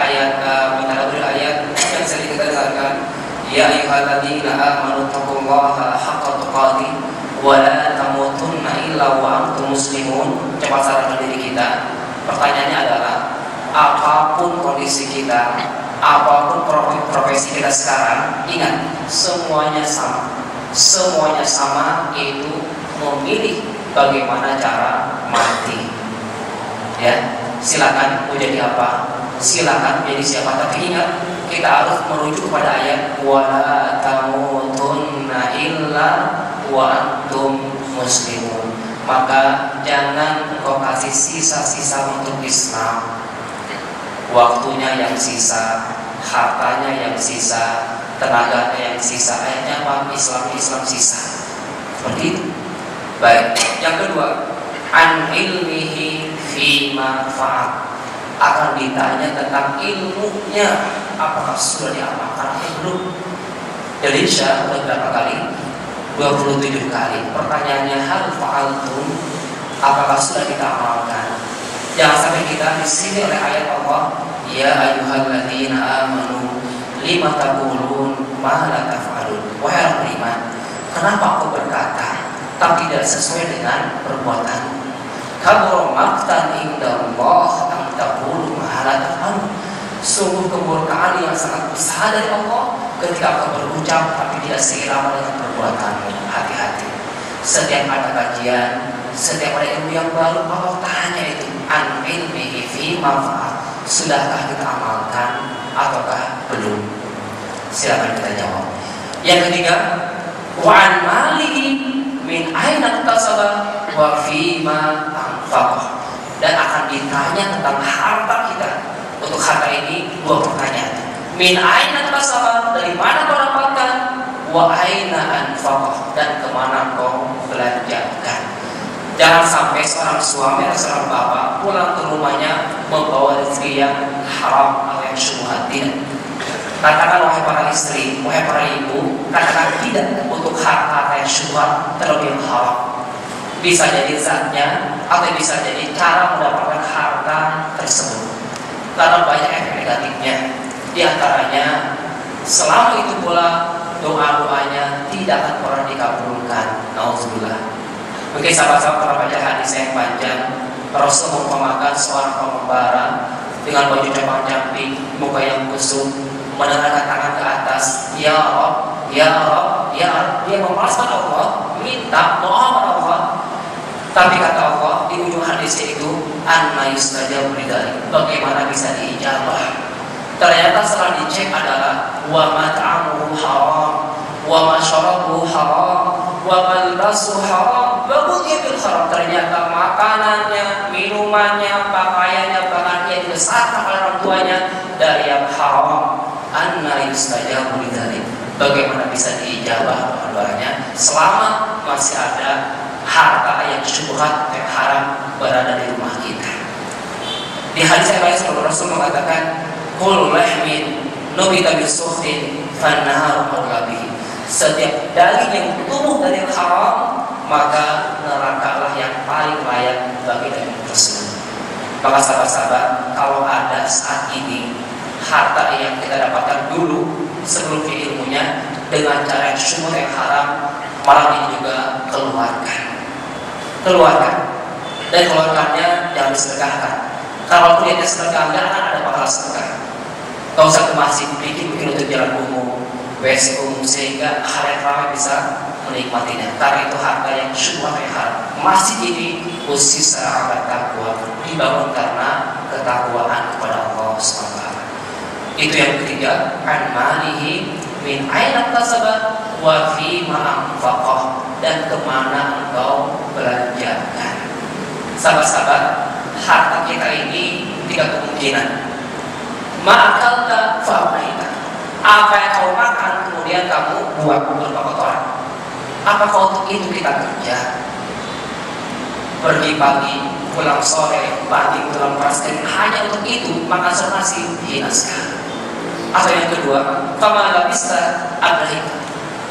menadabbur ayat yang sering kita dengarkan, ya ayyuhalladzina amanu taqullaha haqqa tuqatih wa la tamutunna illa wa antum muslimun. Coba sadarkan diri kita. Pertanyaannya adalah, apapun kondisi kita, apapun profesi kita sekarang, ingat, semuanya sama. Semuanya sama, yaitu memilih bagaimana cara mati. Ya, silakan mau jadi apa, silakan menjadi siapa, tapi ingat, kita harus merujuk pada ayat wala tamutunna illa wa antum muslimun. Maka jangan engkau kasih sisa-sisa untuk Islam, waktunya yang sisa, hartanya yang sisa, tenaganya yang sisa. Ayatnya apa? Islam sisa. Seperti itu. Baik. Yang kedua, an ilmihi fima fa'al, akan ditanya tentang ilmunya, apakah sudah diamalkan atau belum. Dari Syah sudah berapa kali? 27 kali. Pertanyaannya, hal fa'altum, apakah sudah kita amalkan? Jangan sampai kita disini oleh ayat Allah, ya ayyuhalladzina amanu lima taqulun ma la taf'alun. Wahai orang beriman, kenapa kau berkata tapi tidak sesuai dengan perbuatan? Kabur maqtan indallah an taqulu ma la taf'alun. Sungguh kemurkaan yang sangat besar dari Allah ketika kau berucap tapi tidak seirama dengan perbuatanmu. Hati-hati. Setiap ada kajian, setiap ada ilmu yang baru, Allah tanya itu an ilmihi fi manfaat, sudahkah kita amalkan ataukah belum? Silakan kita jawab. Yang ketiga, wa an malihi min aina tasaba wa fi ma anfaqah, dan akan ditanya tentang harta kita. Untuk harta ini 2 pertanyaan. Min aina tasaba, dari mana kau dapatkan? Wa aina anfaqah, dan kemana kau belanjakan. Jangan sampai seorang suami atau seorang bapak pulang ke rumahnya membawa rezeki yang haram atau yang syubhat. Katakan wahai para istri, wahai para ibu, katakan tidak untuk harta yang syubhat terlebih haram. Bisa jadi zatnya atau bisa jadi cara mendapatkan harta tersebut. Karena banyak efek negatifnya. Di antaranya, selama itu pula doa-doanya tidak akan pernah dikabulkan. Nauzubillah. Mungkin sahabat-sahabat pernah baca hadis yang panjang Rasul mengumpamakan seorang pengembara dengan baju compang-camping, muka yang kusut, menengahkan tangan ke atas, ya Rabb, ya Rabb, ya Rabb. Dia memeraskan Allah, minta doa kepada Allah. Tapi kata Allah di ujung hadis itu, anna yustajabu lidzalik, bagaimana bisa diijabah? Ternyata setelah dicek adalah wa mat'amuhu haram, wa masyarabuhu haram, wa malbasuhu haram, wa ghudhiya bil haram. Ternyata makanannya, minumannya, pakaiannya, bahkan dia dibesarkan oleh orang tuanya dari yang haram. Anna yustajabu lidzalik, bagaimana bisa diijabah doanya selama masih ada harta yang syubhat, yang haram berada di rumah kita. Di hadis yang lain Rasul mengatakan, kullu lahmin nubita bisuhtin fannaru awla bihi. Setiap daging yang tumbuh dari yang haram, maka nerakalah yang paling layak bagi daging tersebut. Maka sahabat-sahabat, kalau ada saat ini harta yang kita dapatkan dulu sebelum ilmunya dengan cara yang syubhat, yang haram, malam ini juga keluarkan dan keluarkannya jangan disedekahkan. Kalau niatnya sedekah, nggak akan ada pahala sedekah. Kau usah ke masjid bikin untuk jalan umum, WC umum, sehingga hal yang ramai bisa menikmatinya. Karena itu harta yang syubhat, yang haram. Masjid ini khusus secara takwa, dibangun karena ketakwaan kepada Allah SWT. Itu yang ketiga, an malihi min aina tasaba wa fi ma anfaqah, dan kemana engkau belanjakan. Sahabat-sahabat, harta kita ini tiga kemungkinan. Ma'akalta fa'abaita, apa yang kau makan kemudian kamu buang berupa kotoran. Apakah untuk itu kita kerja? Pergi pagi, pulang sore, banting tulang plastik hanya untuk itu, makan senasi, hina sekali. Atau yang kedua, kemana bisa ada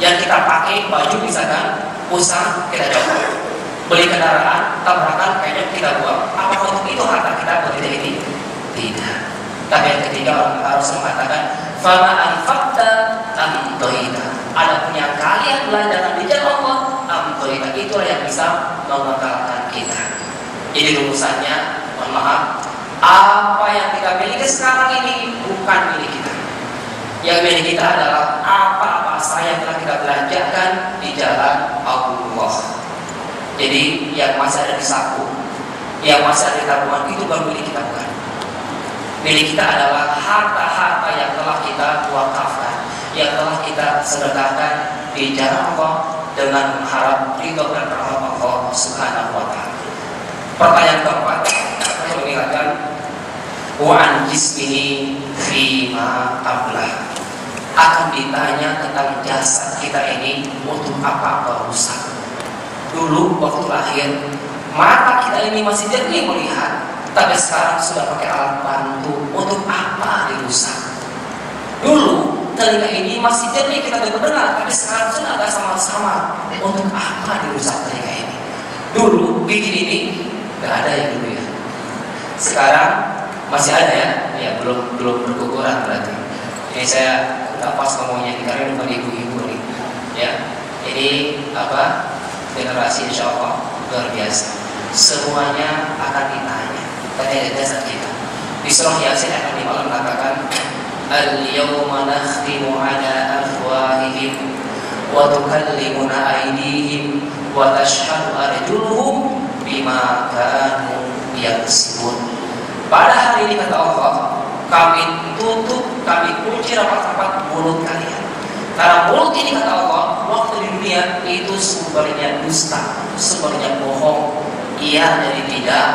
yang kita pakai baju misalkan, usang kita jual, beli kendaraan, tabrakan, kayaknya kita buang. Apakah untuk itu harta kita atau tidak ini? Tidak. Tapi yang ketiga, orang harus mengatakan, fama anfaqta amtoita. Adapun yang kalian belanjakan di jalan Allah, amtoita, itulah yang bisa mengekalkan kita. Jadi rumusannya, mohon maaf, apa yang kita miliki sekarang ini bukan milik kita. Yang milik kita adalah apa-apa saja yang telah kita belanjakan di jalan Allah. Jadi yang masih ada di saku, yang masih ada di tabungan, itu baru milik kita, bukan. Milik kita adalah harta-harta yang telah kita wakafkan, yang telah kita sedekahkan di jalan Allah dengan mengharap ridho dan rahmat Allah Subhanahu wa Ta'ala. Pertanyaan keempat, saya mengingatkan, wa an jismihi fima qablah. Akan ditanya tentang jasad kita ini untuk apa rusak. Dulu waktu lahir, mata kita ini masih jernih melihat, tapi sekarang sudah pakai alat bantu. Untuk apa dirusak? Dulu telinga ini masih jernih kita mendengar, tapi sekarang sudah agak sama-sama. Untuk apa dirusak telinga ini? Dulu gigi ini nggak ada ya dulu ya. Sekarang masih ada ya? Ya belum berguguran berarti. Ini saya nggak pas ngomongnya karena bukan ibu-ibu nih. Ya, ini apa? Generasi insya Allah luar biasa. Semuanya akan ditanya terkait jasad kita. Di surah Yasin akan Allah mengatakan, al-yawma nakhtimu ala afwahihim wa tukallimuna aydihim wa tashhadu arjuluhum bima kanu yaksibun. Pada hari ini kata Allah, kami tutup, kami kunci rapat-rapat mulut kalian. Karena mulut ini kata Allah, waktu di dunia itu sumbernya dusta, sumbernya bohong. Iya jadi tidak,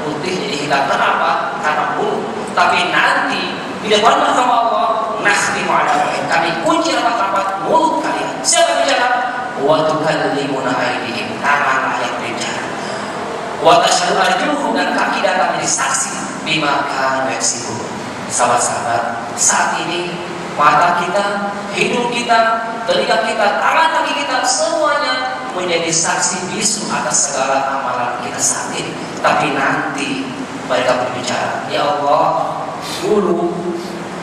putih jadi hitam. Kenapa? Karena mulut. Tapi nanti di depan mahkamah Allah, nakhtimu ala afwahihim, kami kunci rapat-rapat mulut kalian. Siapa bicara? Wa tukallimuna aydihim, tanganlah yang bicara. Wa tashhadu arjuluhum, dan kaki datang menjadi saksi bima kanu yaksibun. Sahabat-sahabat, saat ini mata kita, hidung kita, telinga kita, tangan kaki kita, semuanya menjadi saksi bisu atas segala amalan kita saat ini. Tapi nanti mereka berbicara, ya Allah, dulu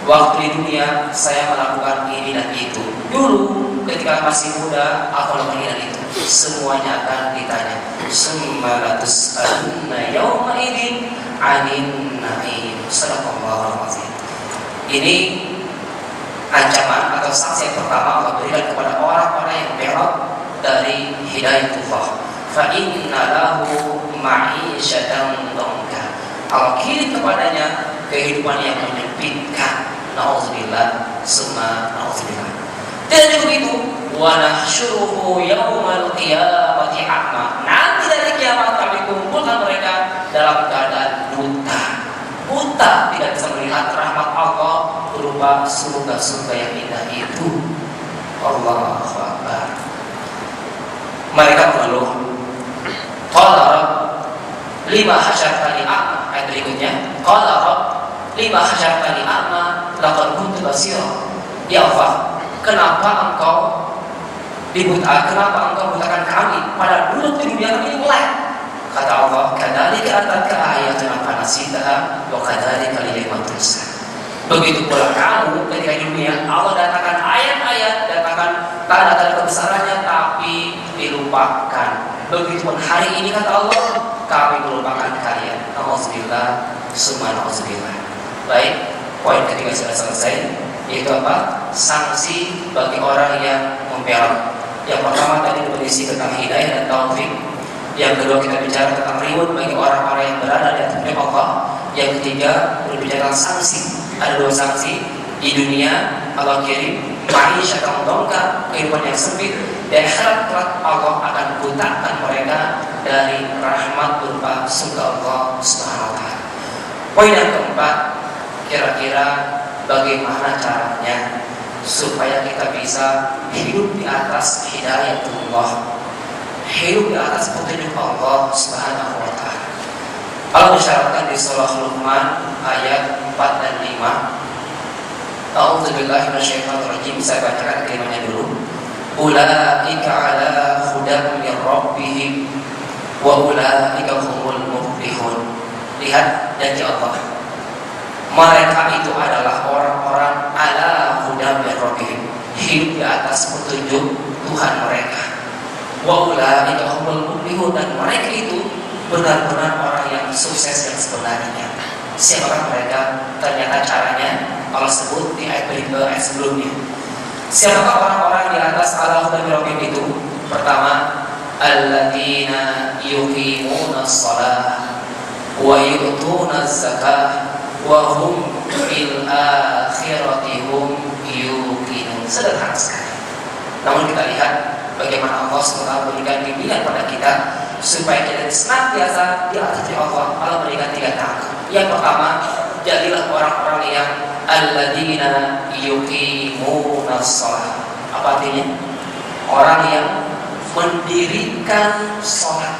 waktu di dunia saya melakukan ini dan itu. Dulu ketika masih muda apa ini dan itu. Semuanya akan ditanya. Summa latus'alunna yawma idzin 'anin na'im. Shadaqallahu alazim. Ini ancaman atau sanksi yang pertama Allah berikan kepada orang-orang yang belok dari hidayatullah. Fa inna lahu ma'isyatan dhanka. Allah kirim kepadanya kehidupan yang menyempitkan. Nauzubillah, summa nauzubillah. Dan juga itu, wa nahsyuruhu yaumal qiyamati a'ma. Nanti dari kiamat kami kumpulkan mereka dalam keadaan buta. Buta, tidak bisa melihat rahmat Allah berupa surga-surga yang indah itu. Allahu Akbar. Mereka mengeluh, qala rabb lima hasyartani a'ma. Ayat berikutnya, qala rabb lima hasyartani a'ma laqad kuntu basira. Ya Allah, kenapa engkau butakan kami pada dulu di dunia kami melek? Kata Allah, kadzalika atatka ayatuna fanasitaha wa kadzalika al-yawma tunsa. Begitu pula kamu ketika di dunia Allah datangkan ayat-ayat, datangkan tanda-tanda kebesarannya, tapi dilupakan. Begitupun hari ini kata Allah, kami melupakan kalian. Nauzubillah, summa nauzubillah. Baik, poin ketiga sudah selesai, yaitu apa? Sanksi bagi orang yang membelok. Yang pertama tadi berisi tentang hidayah dan taufik. Yang kedua kita bicara tentang reward bagi orang-orang yang berada di atas Allah. Yang ketiga berbicara tentang sanksi. Ada dua sanksi di dunia. Allah kirim ma'isyatan dhanka, kehidupan yang sempit. Dan akhirat Allah akan butakan mereka dari rahmat berupa surga Allah Subhanahu wa taala. Poin yang keempat, kira-kira bagaimana caranya supaya kita bisa hidup di atas hidayatullah, hidup di atas petunjuk Allah Subhanahu wa taala. Allah mensyaratkan di surah Luqman ayat 4 dan 5. A'udzubillahi minasyaitonir rajim. Saya bacakan kalimatnya dulu. Ulaika ala hudan min rabbihim wa ulaika humul muflihun. Lihat janji Allah. Mereka itu adalah orang-orang ala hudan min rabbihim, hidup di atas petunjuk Tuhan mereka. Wa ulaika humul muflihun, dan mereka itu benar-benar orang yang sukses yang sebenarnya. Siapakah mereka? Ternyata caranya Allah sebut di ayat sebelumnya. Siapakah orang-orang di atas ala hudan min rabbihim itu? Pertama, alladzina yuqimuna shalah wa yu'tuna zakah wa hum bil akhirati hum yuqinun. Sederhana sekali. Namun kita lihat bagaimana Allah SWT berikan bimbingan pada kita supaya kita senantiasa di atas Allah. Allah berikan 3 tangga. Yang pertama, jadilah orang-orang yang alladzina yuqimuna shalah. Apa artinya? Orang yang mendirikan sholat.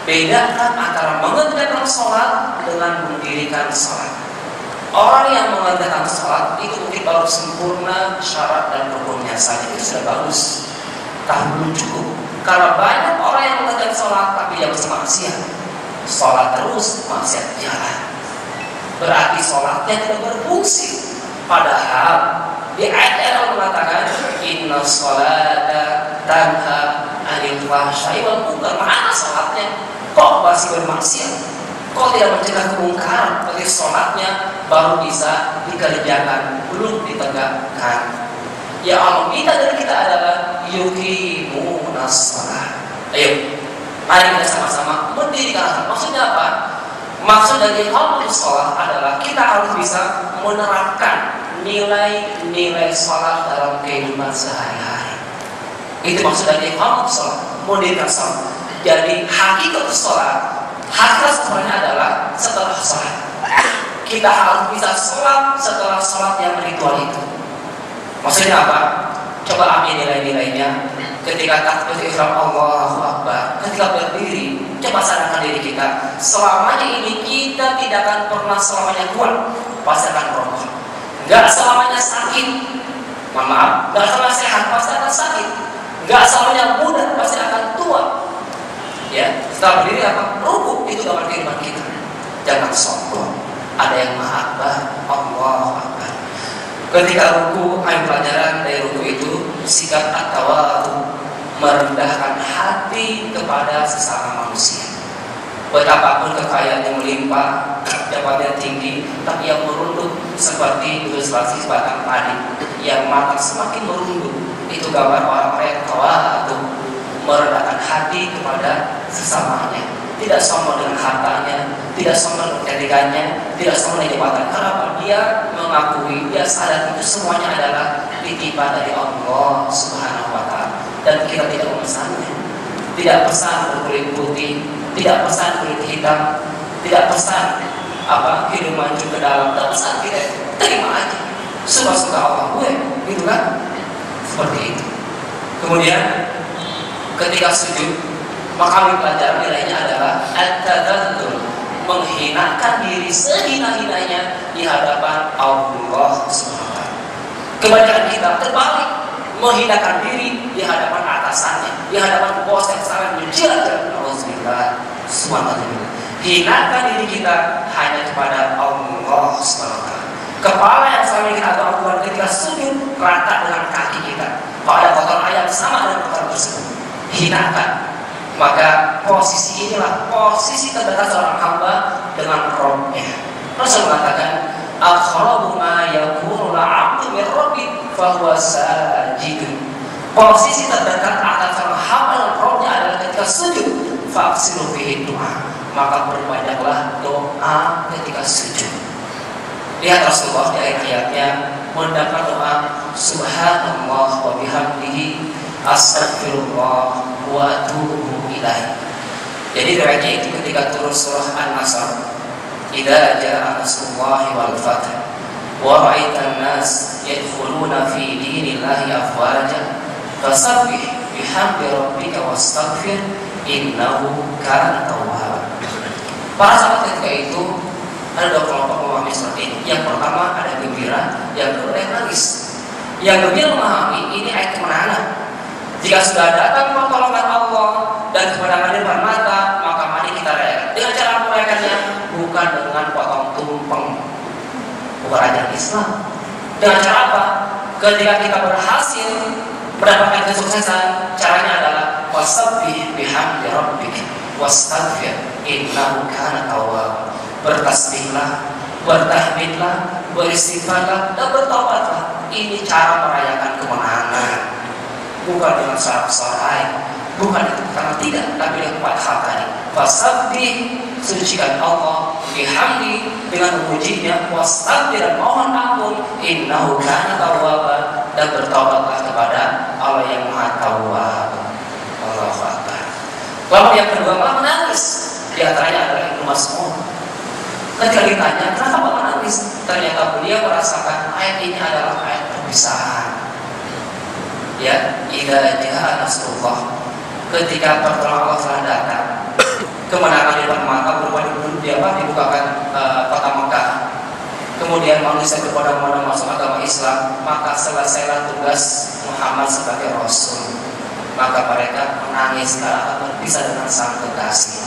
Bedakan antara mengerjakan sholat dengan mendirikan sholat. Orang yang mengerjakan sholat itu mungkin baru sempurna syarat dan rukunnya saja, itu sudah bagus, tapi belum cukup. Karena banyak orang yang mengerjakan sholat tapi dia masih maksiat. Sholat terus, maksiat jalan. Berarti sholatnya tidak berfungsi. Padahal di ayat Allah mengatakan inna sholata tanha anil fahsya'i wal munkar. Mana sholatnya? Kok masih bermaksiat? Kok tidak mencegah kemungkaran? Berarti sholatnya baru bisa dikerjakan, belum ditegakkan. Ya Allah minta dari kita adalah yuqimuna shalah. Ayo, mari kita sama-sama mendirikan. Maksudnya apa? Maksud dari iqamatus shalah adalah kita harus bisa menerapkan nilai-nilai sholat dalam kehidupan sehari-hari. Itu maksud dari iqamatus shalah, mendirikan sholat. Jadi hakikat sholat, hakikat sebenarnya adalah setelah sholat. Kita harus bisa sholat setelah sholat yang ritual itu. Maksudnya apa? Coba ambil nilai-nilainya. Ketika takbir ihram Allahu Akbar, ketika berdiri, coba sadarkan diri kita. Selamanya ini kita tidak akan pernah selamanya kuat, pasti akan roboh. Gak selamanya sakit, maaf, gak selamanya sehat, pasti akan sakit. Gak selamanya muda, pasti akan tua. Ya, setelah berdiri apa? Ruku, itu gambar kehidupan kita. Jangan sombong. Ada yang maha akbar, Allahu Akbar. Ketika ruku, kami pelajaran dari ruku itu sikap at-tawadhu, merendahkan hati kepada sesama manusia. Betapapun kekayaan yang melimpah, jabatannya tinggi, tapi yang merunduk seperti ilustrasi sebatang padi yang matang semakin merunduk. Itu gambar orang-orang yang tawadhu, merendahkan hati kepada sesamanya. Tidak sombong dengan hartanya, tidak sombong dengan kecantikannya, tidak sombong dengan jabatan. Kenapa? Dia mengakui, dia sadar itu semuanya adalah titipan dari Allah Subhanahu wa Ta'ala, dan kita tidak memesannya. Tidak pesan berkulit putih, tidak pesan kulit hitam, tidak pesan hidung mancung ke dalam, tidak pesan, kita terima aja. Suka-suka Allah gue, gitu kan? Seperti itu. Kemudian ketika sujud, maka kami pelajaran nilainya adalah at-tadallul, menghinakan diri sehina-hinanya di hadapan Allah SWT. Kebanyakan kita terbalik, menghinakan diri di hadapan atasannya, di hadapan bos yang sangat menjilat. Alhamdulillah, subhanallah. Hinakan diri kita hanya kepada Allah SWT. Kepala yang selama ini kita lakukan ketika sujud rata dengan kaki kita. Pada kotor ayam sama dengan kotor tersebut. Hinakan. Maka posisi inilah posisi terdekat seorang hamba dengan Rabb-nya. Rasul mengatakan, "Aqrabu ma yakunu al-'abdu min rabbih fa huwa sajid." Posisi terdekat akan seorang hamba dengan Rabb-nya adalah ketika sujud. Fa'ksiru fihi du'a. Maka berbanyaklah doa ketika sujud. Lihat Rasulullah di ayat-ayatnya mendapat doa Subhanallah wa bihamdihi astaghfirullah wa atubu ilaih. Jadi derajat itu ketika turun surah An-Nasr, idza jaa nasrullahi wal fath wa ra'aitan nas yadkhuluna fi dinillahi afwaja fasabbih bihamdi rabbika wastaghfir innahu kana tawwaba. Para sahabat ketika itu ada dua kelompok memahami seperti ini. Yang pertama ada gembira, yang kedua ada yang nangis. Yang gembira memahami ini ayat kemenangan. Jika sudah datang pertolongan Allah dan kemenangan di depan mata, maka mari kita rayakan. Dengan cara merayakannya bukan dengan potong tumpeng, bukan ajaran Islam. Dengan cara apa? Ketika kita berhasil mendapatkan kesuksesan, caranya adalah wasabbih bihamdi rabbika wastaghfir innahu kana tawwab. Bertasbihlah, bertahmidlah, beristighfarlah, dan bertobatlah. Ini cara merayakan kemenangan. Bukan dengan sorak-sorai, bukan itu karena tidak, tapi dengan 4 hal tadi. Fasabbih, sucikan Allah, bihamdi, dengan memujinya, wastaghfir, dan mohon ampun, innahu kana tawwaba, dan bertobatlah kepada Allah yang Maha Tawwab. Allahu Akbar. Lalu yang kedua malah menangis. Di antaranya adalah Ibnu Mas'ud. Ketika ditanya kenapa Bapak menangis, ternyata beliau merasakan ayat ini adalah ayat perpisahan. Ya, idza jaa nasrullah, ketika pertolongan Allah telah datang, kemenangan di depan mata berupa dibukakan kota Mekah. Kemudian manusia berbondong-bondong masuk agama Islam, maka selesailah tugas Muhammad sebagai Rasul. Maka mereka menangis karena berpisah dengan sang kekasih.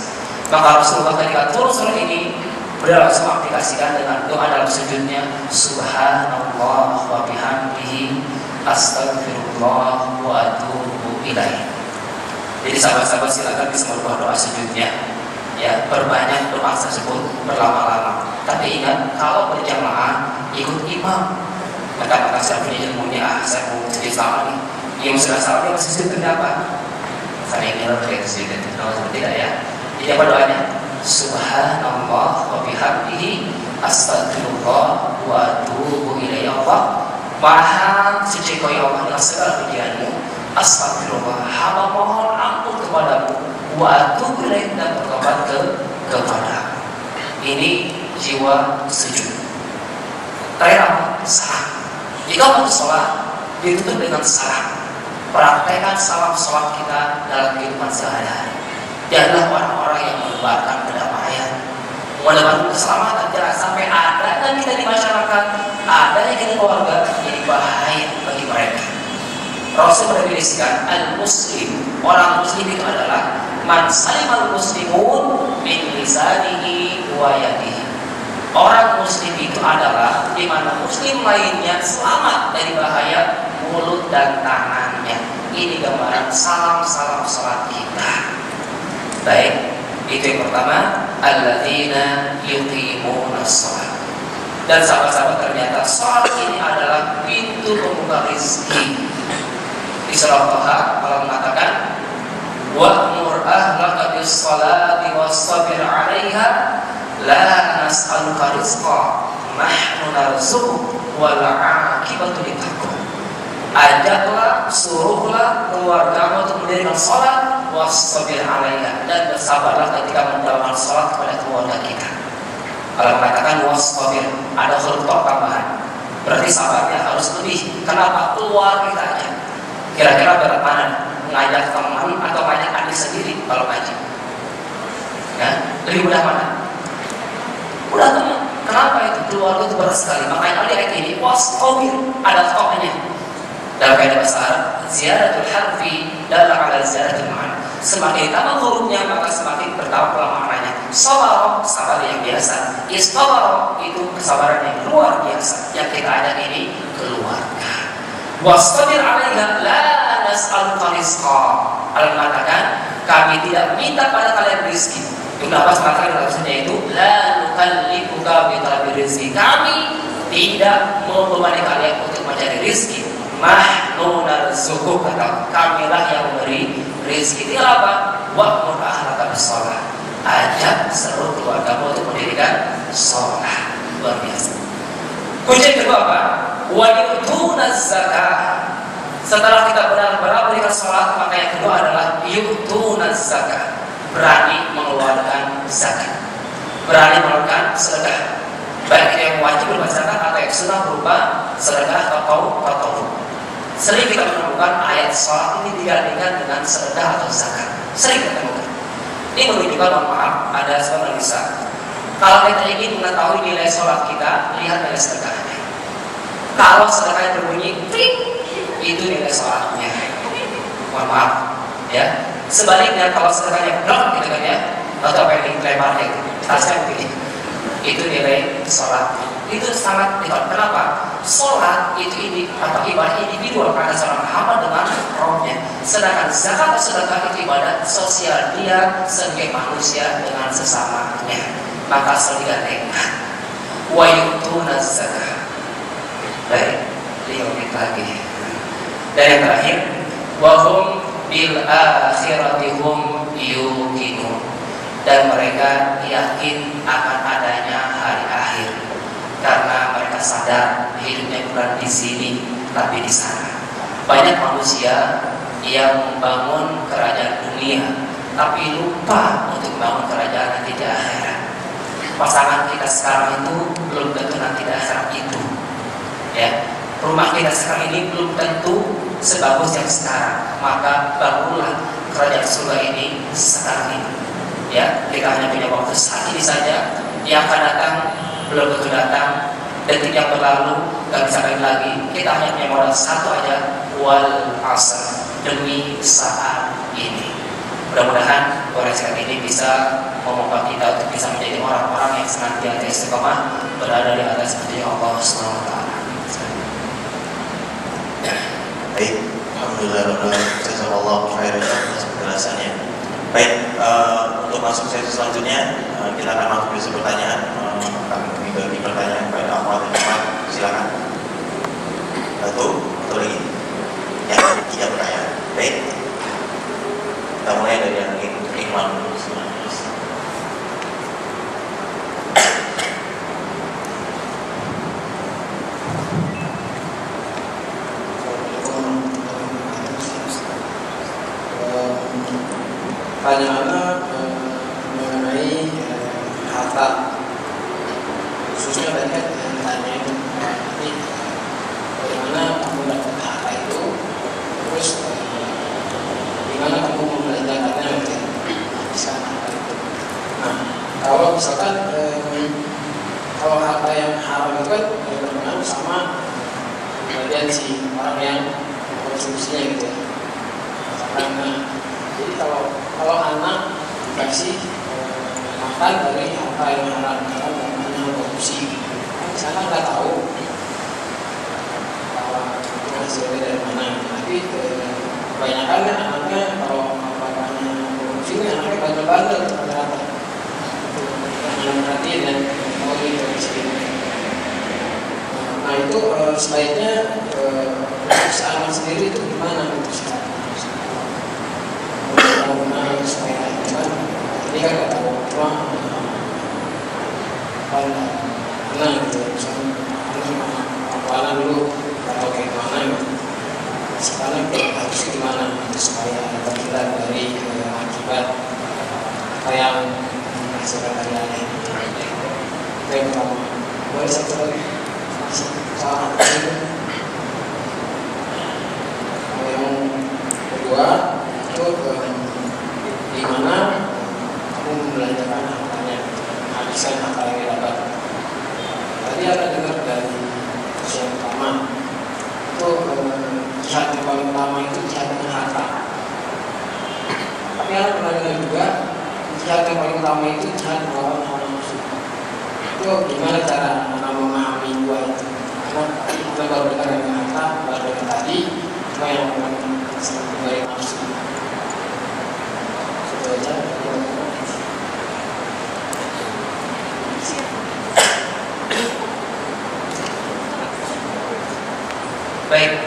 Maka Rasulullah ketika turun surah ini, beliau langsung aplikasikan dengan doa dalam sujudnya, Subhanallah wa bihamdihi astaghfirullah wa atubu ilaih. Jadi sahabat-sahabat silakan bisa merubah doa sujudnya, ya, perbanyak doa tersebut berlama-lama. Tapi ingat, kalau berjamaah ikut imam, maka saya punya ilmunya, saya mau sujud sama nih. Yang sudah salah dia masih sujud kenapa? Saya ingin lebih sujud, kalau tidak ya. Jadi apa doanya? Subhanallah wa bihamdihi astaghfirullah wa atubu ilaih. Allah Maha suci kau ya Allah dengan segala pujianmu. Astagfirullah, hamba mohon ampun kepadamu. Wa atubu ilaih, dan bertobat kepadamu. Ini jiwa sujud. Terakhir apa? Salam. Jika mau sholat ditutup dengan salam. Praktekkan salam sholat kita dalam kehidupan sehari-hari. Janganlah orang-orang yang menebarkan kedamaian, menebarkan keselamatan. Jangan sampai ada dan kita di masyarakat, ada yang kita keluarga jadi bahaya bagi mereka. Rasul mendefinisikan al-muslim, orang muslim itu adalah man salimal muslimun min lisanihi wa yadihi. Orang muslim itu adalah di mana muslim lainnya selamat dari bahaya mulut dan tangannya. Ini gambaran salam-salam salat kita. Baik, itu yang pertama, alladzina yuqimuna shalah. Dan sahabat-sahabat, ternyata salat ini adalah pintu pembuka rezeki. Di surah Taha Allah mengatakan, wa'mur ahlaka bis-shalati was-sabir 'alaiha la nas'aluka rizqa nahnu narzuquk wal 'aqibatu littaqwa. Ajaklah, suruhlah keluargamu untuk mendirikan salat was-sabir 'alaiha, dan bersabarlah ketika menjalankan salat kepada keluarga kita. Allah mengatakan was-sabir, ada huruf tambahan. Berarti sabarnya harus lebih. Kenapa? Keluar kita aja. Kira-kira berat mana? Mengajak teman atau ngajak adik sendiri kalau ngaji? Ya, lebih mudah mana? Mudah teman. Kenapa itu? Keluarga itu berat sekali. Makanya di ayat ini was-sabir, ada toknya. Dalam kaidah bahasa Arab, ziyadatul harfi dalla ala ziyadatul ma'na. Semakin tambah hurufnya maka semakin bertambah maknanya. Sabar, sabar yang biasa. Istabar, itu kesabaran yang luar biasa. Yang kita ajak ini keluarga. Wastabir 'alaiha la nas'aluka rizqa. Allah mengatakan, kami tidak minta pada kalian rezeki. Ibnu Abbas mengatakan dalam ayatnya itu, la nukallifuka bi talabi rizqi. Kami tidak membebani kalian untuk mencari rezeki. Nahnu narzuquk, kata kamilah yang memberi rezeki. Tinggal apa? Wa'mur ahlaka bis-shalah. Ajak seluruh keluargamu untuk mendirikan sholat. Luar biasa. Kunci kedua apa? Wa yu'tunaz zakah. Setelah kita benar-benar berikan sholat, maka yang kedua adalah yu'tunaz zakah. Berani mengeluarkan zakat, berani mengeluarkan sedekah, baik itu yang wajib berupa zakat atau yang sunnah berupa sedekah atau tatawwu. Sering kita menemukan ayat sholat ini digandingkan dengan sedekah atau zakat. Sering kita temukan. Ini menunjukkan, maaf, ada sebuah bisa. Kalau kita ingin mengetahui nilai sholat kita, lihat nilai sedekahnya. Kalau sedekahnya berbunyi klik, itu nilai sholatnya. Mohon maaf, ya. Sebaliknya kalau sedekahnya blok gitu kan ya, atau apa yang lebarnya itu, tasnya begini, itu nilai sholat. Itu sangat dekat. Kenapa? Sholat itu atau ibadah individual karena seorang hamba dengan rohnya. Sedangkan zakat atau sedekah itu ibadah sosial, dia sebagai manusia dengan sesamanya. Maka selalu digandengkan. Wa yu'tunaz zakah. Baik, 5 menit lagi. Dan yang terakhir, wa hum bil akhirati hum yuqinun. Dan mereka yakin akan adanya hari akhir. Karena mereka sadar hidupnya bukan di sini tapi di sana. Banyak manusia yang membangun kerajaan dunia tapi lupa untuk membangun kerajaan nanti di akhirat. Pasangan kita sekarang itu belum tentu nanti di akhirat itu. Ya, rumah kita sekarang ini belum tentu sebagus yang sekarang. Maka bangunlah kerajaan surga ini sekarang ini. Ya, kita hanya punya waktu saat ini saja. Yang akan datang belum tentu datang, detik yang berlalu gak bisa balik lagi. Kita hanya punya modal satu aja, wal asr, demi saat ini. Mudah-mudahan koreksi ini bisa membuat kita untuk bisa menjadi orang-orang yang senantiasa istiqomah berada di atas petunjuk Allah Subhanahu wa taala. Baik, alhamdulillah, jazakallah khairan atas penjelasannya. Baik, untuk masuk sesi selanjutnya kita akan masuk ke pertanyaan. Kami bagi pertanyaan kepada Ahmad dan Ahmad, silakan. Satu lagi. Ya, 3 pertanyaan. Baik. Kita mulai dari yang Ikhwan. Pertanyaannya mengenai harta, khususnya tadi kan tanya ini bagaimana kamu dapat harta itu, terus gimana kamu membelanjakannya di sana. Nah, kalau misalkan kalau harta yang haram itu kan berkenaan sama bagian si orang yang konsumsinya gitu ya. Karena jadi kalau anak dikasih makan dari harta yang haram, karena hanya korupsi. Kan sana nggak tahu hasilnya dari mana. Tapi kebanyakan kan anaknya kalau bapaknya korupsi ini anaknya bandel-bandel rata-rata. Yang perhatiin dan mau korupsi. Nah itu sebaiknya perusahaan sendiri itu gimana supaya ini kan nggak tahu mana gitu, apalan dulu atau kayak mana gitu. Sekarang harus gimana supaya terhindar dari akibat apa yang menghasilkan hari-hari. Itu yang pertama. Boleh satu lagi soal itu. Yang kedua itu di mana kamu membelanjakan hartanya, habiskan harta yang didapat. Tadi ada dengar dari yang pertama itu jihad yang paling utama itu jihad dengan harta. Tapi ada pernah dengar juga jihad yang paling utama itu jihad melawan hawa nafsu. Itu gimana cara memahami dua itu? Karena kita baru dengar dengan harta, baru dengar tadi cuma yang dari nafsu. Itu aja. Baik,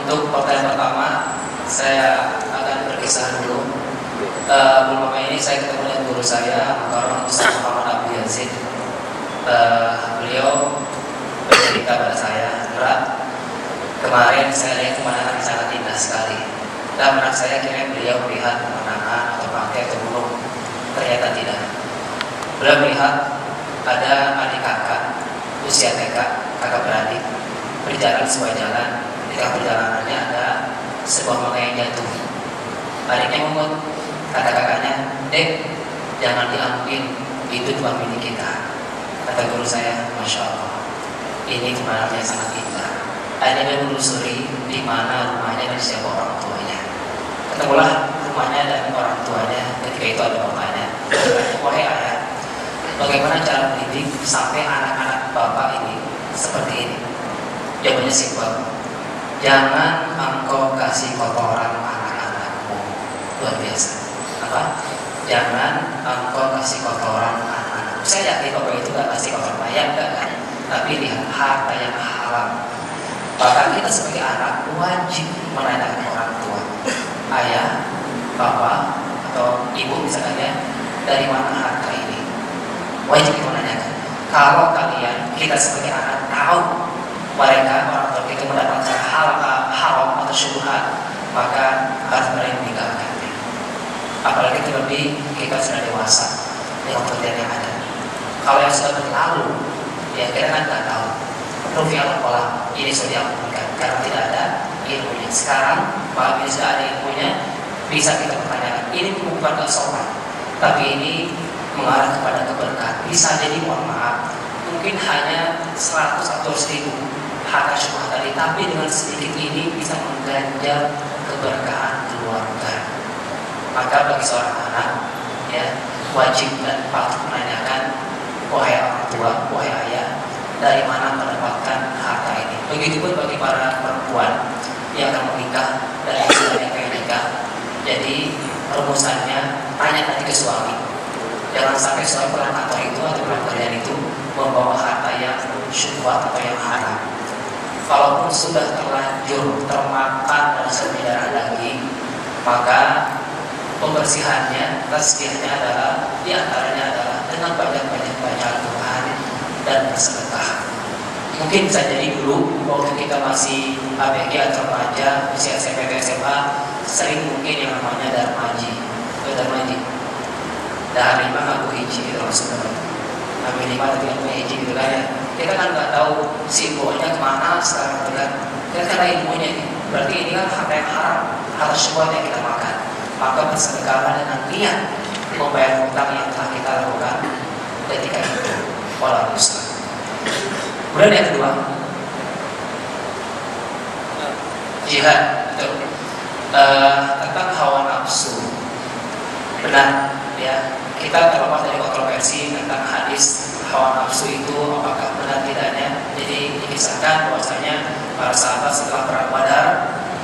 untuk pertanyaan pertama saya akan berkisah dulu. Belum lama ini saya ketemu dengan guru saya, Mukarram Ustaz Muhammad Abdul Yazid. Beliau bercerita pada saya, kemarin saya lihat pemandangan sangat indah sekali. Dan benak saya kira beliau melihat pemandangan atau pantai atau gunung. Ternyata tidak. Beliau melihat ada adik kakak usia TK, kakak beradik, berjalan sebuah jalan. Di tengah perjalanannya ada sebuah mangga yang jatuh. Adiknya ngomong, kata kakaknya, "Dek, jangan diambil, itu cuma milik kita." Kata guru saya, "Masya Allah, ini pemandangannya sangat indah." Akhirnya menelusuri di mana rumahnya dan siapa orang tuanya. Ketemulah rumahnya dan orang tuanya. Ketika itu ada bapaknya. "Wahai ayah, bagaimana cara mendidik sampai anak-anak bapak ini seperti ini?" Jawabannya simpel. Jangan engkau kasih kotoran anak-anakmu. Luar biasa. Apa? Jangan engkau kasih kotoran anak-anakmu. Saya yakin bapak itu gak kasih kotoran ayam, enggak kan? Tapi lihat harta yang haram. Bahkan kita sebagai anak wajib menanyakan orang tua. Ayah, bapak, atau ibu misalnya, dari mana harta ini? Wajib menanyakan. Kalau kalian, kita sebagai anak tahu mereka orang tua kita mendapatkan haram atau syubhat, maka harus mereka meninggalkannya. Apalagi terlebih kita sudah dewasa dengan pengertian yang ada. Kalau yang sudah berlalu, ya kita kan nggak tahu. Rufi'al qalam, ini sudah diampunikan karena tidak ada ilmunya. Sekarang, apabila sudah ada ilmunya, bisa kita pertanyakan. Ini bukan kesopan, tapi ini mengarah kepada keberkahan. Bisa jadi mohon maaf, mungkin hanya 100 atau 1000 harta syubhat tadi, tapi dengan sedikit ini bisa mengganjal keberkahan keluarga. Maka bagi seorang anak, ya wajib dan patut menanyakan, wahai orang tua, wahai ayah, dari mana mendapatkan harta ini. Begitupun bagi para perempuan yang akan menikah dan istilahnya pengen nikah. Jadi rumusannya tanya tadi ke suami. Jangan sampai suami pulang kantor itu atau pulang kerjaan itu membawa harta yang syubhat atau yang haram. Kalaupun sudah terlanjur termakan dan darah daging, maka pembersihannya, tazkiyahnya adalah diantaranya adalah dengan banyak-banyak baca Al-Quran dan bersedekah. Mungkin bisa jadi dulu waktu kita masih ABG atau remaja, usia SMP atau SMA, sering mungkin yang namanya darmaji, dari mana Abu Hiji Rasulullah, Nabi 5 tapi Abu Hiji gitu kan ya. Kita kan nggak tahu simbolnya kemana sekarang kan. Kita karena ilmunya ini, berarti ini kan harta yang haram, harta syubhat yang kita makan. Maka bersedekahlah dengan niat membayar hutang yang telah kita lakukan ketika itu. Wallahu a'lam. Kemudian yang kedua, jihad tentang hawa nafsu. Benar, ya. Kita terlepas dari kontroversi tentang hadis hawa nafsu itu apakah benar tidaknya. Jadi dikisahkan bahwasanya para sahabat setelah perang Badar,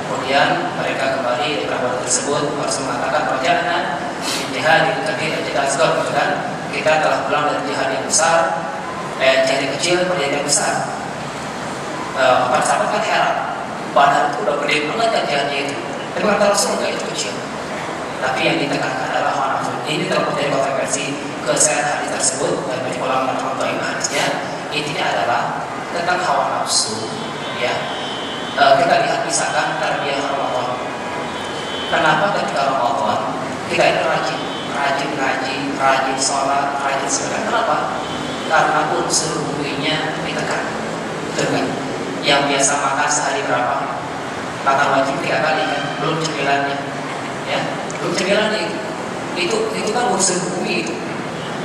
kemudian mereka kembali di perang Badar tersebut, Rasul mengatakan perjalanan jihad itu tadi jihad asghar, kan kita telah pulang dari jihad yang besar, jihad yang kecil, perjalanan yang besar. Para sahabat kan heran, Badar itu udah gede banget kan jihadnya itu, tapi kata Rasul enggak, itu kecil. Tapi yang ditekankan adalah hawa nafsu. Ini terlepas dari kontroversi kesahihan hadis tersebut dan banyak ulama mencontohi hadisnya. Intinya adalah tentang hawa nafsu. Ya, kita lihat misalkan tarbiyah Ramadan. Kenapa ketika Ramadan kita ini rajin ngaji, rajin sholat, rajin sedekah? Kenapa? Karena unsur ruhnya ditekan. Betul kan? Yang biasa makan sehari berapa? Makan wajib 3 kali kan? Belum cemilannya. Ya, belum cemilannya itu kan unsur bumi itu.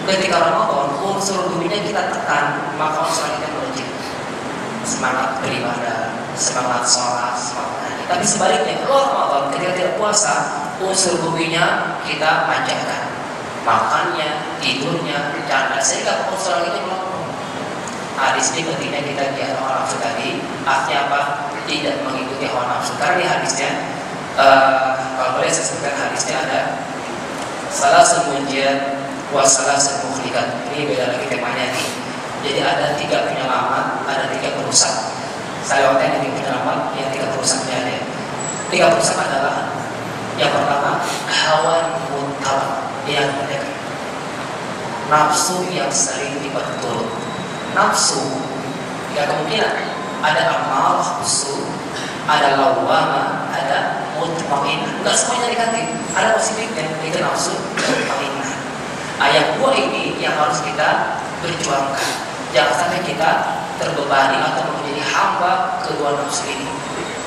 Ketika Ramadan unsur buminya kita tekan, maka kita wajib semangat beribadah, semangat sholat, semangat ngaji. Tapi sebaliknya kalau Ramadan ketika tidak puasa, unsur buminya kita manjakan, makannya, tidurnya, bercanda, sehingga unsur kita melonjak. Hadis ini pentingnya kita jihad hawa nafsu tadi. Artinya apa? Tidak mengikuti hawa nafsu. Karena di hadisnya kalau boleh saya sebutkan hadisnya ada salasul munjiyat wa salasul mukhlikat. Ini beda lagi temanya nih. Jadi ada 3 penyelamat, ada 3 perusak. Saya lewatkan yang 3 penyelamat, yang 3 perusaknya ada. 3 perusak adalah yang pertama hawa mutlak, yang mereka nafsu yang sering diperturut. Nafsu ya kemungkinan ada amal nafsu, ada lawama, ada mutmainnah. Enggak semuanya negatif, ada positifnya, itu nafsu mutmainnah. Ayat 2 ini yang harus kita berjuangkan. Jangan sampai kita terbebani atau menjadi hamba kedua nafsu ini.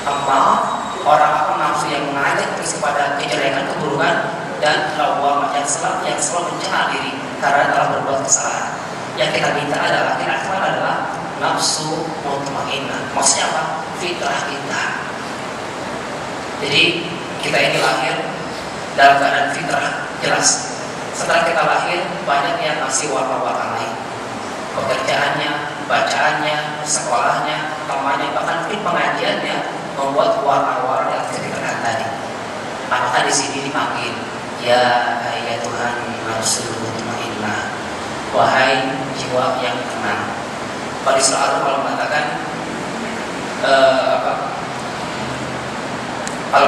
Amal orang nafsu yang mengajak terus kepada kejelekan, keburukan, dan lawama yang selalu mencela diri karena telah berbuat kesalahan. Yang kita minta adalah nafsu mutmainnah. Maksudnya apa? Fitrah kita. Jadi kita ini lahir dalam keadaan fitrah, jelas. Setelah kita lahir banyak yang ngasih warna-warna lain. Pekerjaannya, bacaannya, sekolahnya, temannya, bahkan mungkin pengajiannya membuat warna-warna yang kita lihat tadi. Maka di sini dipanggil, ya Tuhan nafsu mutmainnah, wahai jiwa yang tenang. Pada surah Al mengatakan